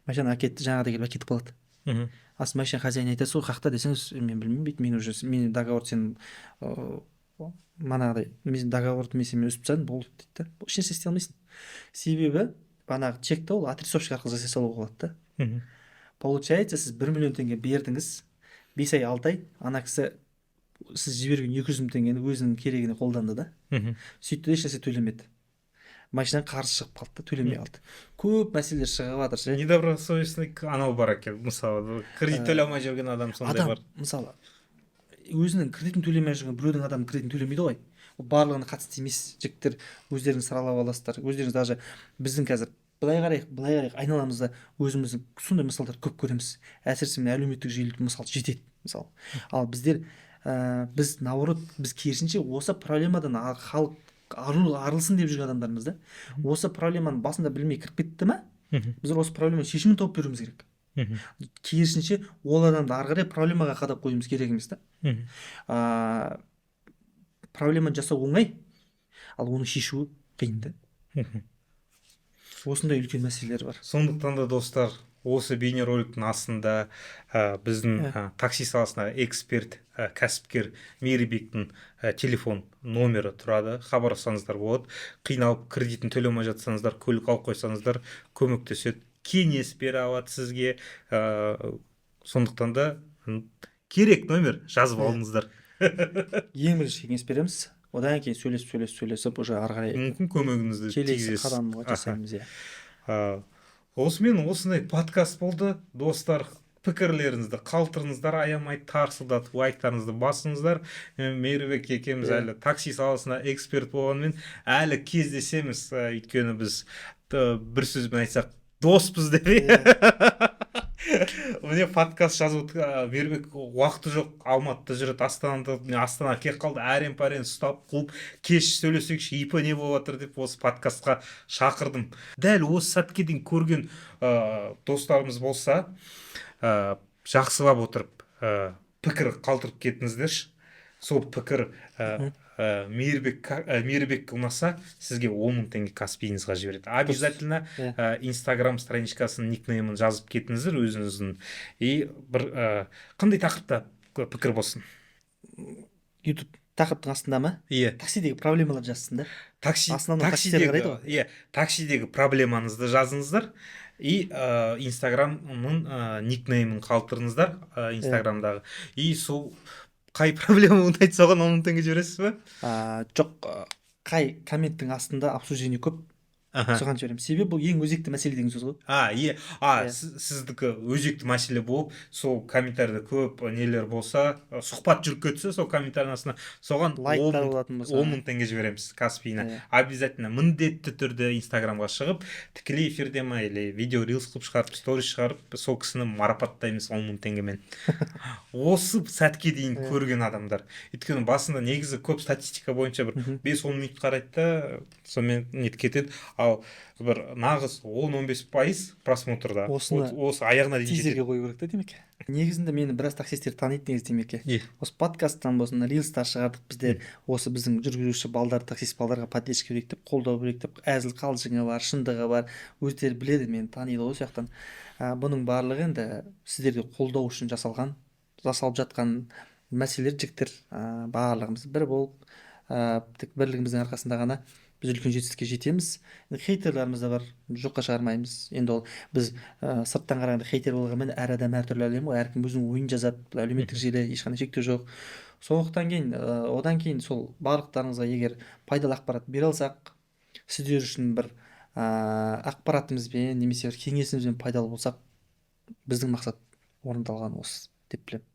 S1: Машина әкетті, жаңағыда келіп әкетіп қалады. Ас машина хозяин айтады, сол қақта десеңіз, мен білмеймін, мен уже мен договор сен манағыдай, мен договорды мен өсіп тастадым, болды дейді. Ешнәрсе істей алмайсың. Себебі банағы чекті ол отрисовщик арқылы жасай салуға болады да. Получается, сіз 1 миллион теңге бердіңіз, 5 ай 6 ай, ана кісі сіз жіберген 200 мың теңгені өзінің керегіне қолданды да. Сөйтті, ешнәрсе төлемеді. Машина қарсы шығып қалды да, төлемей қалды. Көп мәселелер шығып жатыр.
S2: Недобросовестный анау бар екен, мысалы, кредит төлей алмай жүрген адам сондай бар.
S1: Мысалы, өзінің кредитін төлемей жүрген біреудің адамның кредитін төлемейді ғой. Ол барлығына қатысты емес. Жігіттер өздеріңіз саралап аласыздар. Өздеріңіз даже біздің қазір былай қарайық, айналамызда өзіміздің сондай мысалдар көп көреміз. Әсіресе мен әлеуметтік желіде мысал жетеді, мысалы. Ал біздер біз наоборот, біз керісінше осы проблемадан халық арылсын деп жүрген адамдармыз да. Осы проблеманы басында білмей кіріп кетті ме? Біздер осы проблеманың шешімін тауып беруіміз керек. Керісінше ол адамды ары қарай проблемаға қадап қоюымыз керек емес та. Проблеманы жасау оңай, ал оны шешу қиын да. Осындай үлкен мәселелер бар.
S2: Сондықтан да достар, осы бейнероликтің астында біздің такси саласында эксперт, кәсіпкер Мейірбектің телефон номері тұрады. Хабарлассаңыздар болады. Қиналып кредитін төлей алмай жатсаңыздар, көлік алып қойсаңыздар, көмектеседі. Кеңес бере алады сізге. Сондықтан да керек номер, жазып алыңыздар.
S1: Ең бірінші кеңес береміз. Одан кейін сөйлесіп, уже ары қарай
S2: мүмкін көмегіңізді
S1: келесі қадамға жасаймыз.
S2: Осымен осындай подкаст болды. Достар, пікірлеріңізді қалтырыңыздар, аямай тарсылдатып лайктарыңызды басыңыздар. Мейірбек екеуміз әлі такси саласында эксперт болғанымен әлі кездесеміз, өйткені біз бір сөзбен айтсақ доспыз деп. Міне подкаст жазу Мейірбек уақыты жоқ, Алматыда жүреді, Астанаға келіп қалды, әрен-парен ұстап қуып, кеш сөйлесекші, ипа не болып жатыр деп осы подкастқа шақырдым. Дәл осы сәтке дейін көрген достарымыз болса, жақсылап отырып пікір қалдырып кетіңіздерші. Сол пікір Мейірбекке ұнаса, сізге 10 000 теңге Каспиіңізға жібереді. Обязательно Инстаграм страничкасының никнеймін жазып кетіңіздер өзіңіздің. И бір қандай тақырыпта пікір болсын?
S1: YouTube тақырыптың астында ма?
S2: Иә.
S1: Таксидегі проблемалар жазсын да.
S2: Таксидегі проблемаңызды жазыңыздар. И Инстаграмның никнеймін қалдырыңыздар Инстаграмдағы. И сол қай проблема ұнайды соған 10 000 теңге жібересіз ба?
S1: Жоқ, қай комменттің астында обсуждение көп, соған жіберемін. Себебі бұл ең өзекті мәселе деген сөз ғой.
S2: Иә. Сіздікі өзекті мәселе болып, сол комментарийде көп нелер болса, сұхбат жүріп кетсе, сол комментарийдің астына соған
S1: лайктар болатын болса
S2: 10 000 теңге жібереміз Каспиіне. Обязательно міндетті түрде Инстаграмға шығып, тікелей эфирде ма или видео рилс қылып шығарып, сторис шығарып, сол кісіні марапаттаймыз 10 000 теңгемен. Осы сәтке дейін көрген адамдар. Өйткені басында негізі көп статистика бойынша бір 5-10 минут қарайды да, сонымен нет кетеді. Ал бір нағыз 10-15% просмотрда осы аяғына дейін жетеді.
S1: Тизерге қою керек та демек. Негізінде мені біраз таксисттер таниды негізі демек. Осы подкасттан болсын, рилстар шығардық бізде, осы біздің жүргізуші балдар, таксист балдарға поддержка керек деп, қолдау керек деп, әзіл қалжыңы бар, шындығы бар, өздері біледі, мені таниды ғой сияқтан. Бұның барлығы енді сіздерге қолдау үшін жасалып жатқан мәселелер. Жігіттер барлығымыз бір болып, тек бірлігіміздің арқасында ғана біз үлкен жетістікке жетеміз. Хейтерлеріміз де бар, жоққа шығармаймыз. Енді ол біз сырттан қарағанда хейтер болғанмен әр адам әртүрлі әлем ғой, әркім өзінің ойын жазады, әлеуметтік желі ешқандай шектеу жоқ. Сондықтан кейін одан кейін сол барлықтарыңызға егер пайдалы ақпарат бере алсақ, сіздер үшін бір ақпаратымызбен немесе бір кеңесімізбен пайдалы болсақ, біздің мақсат орындалған осы деп білемін.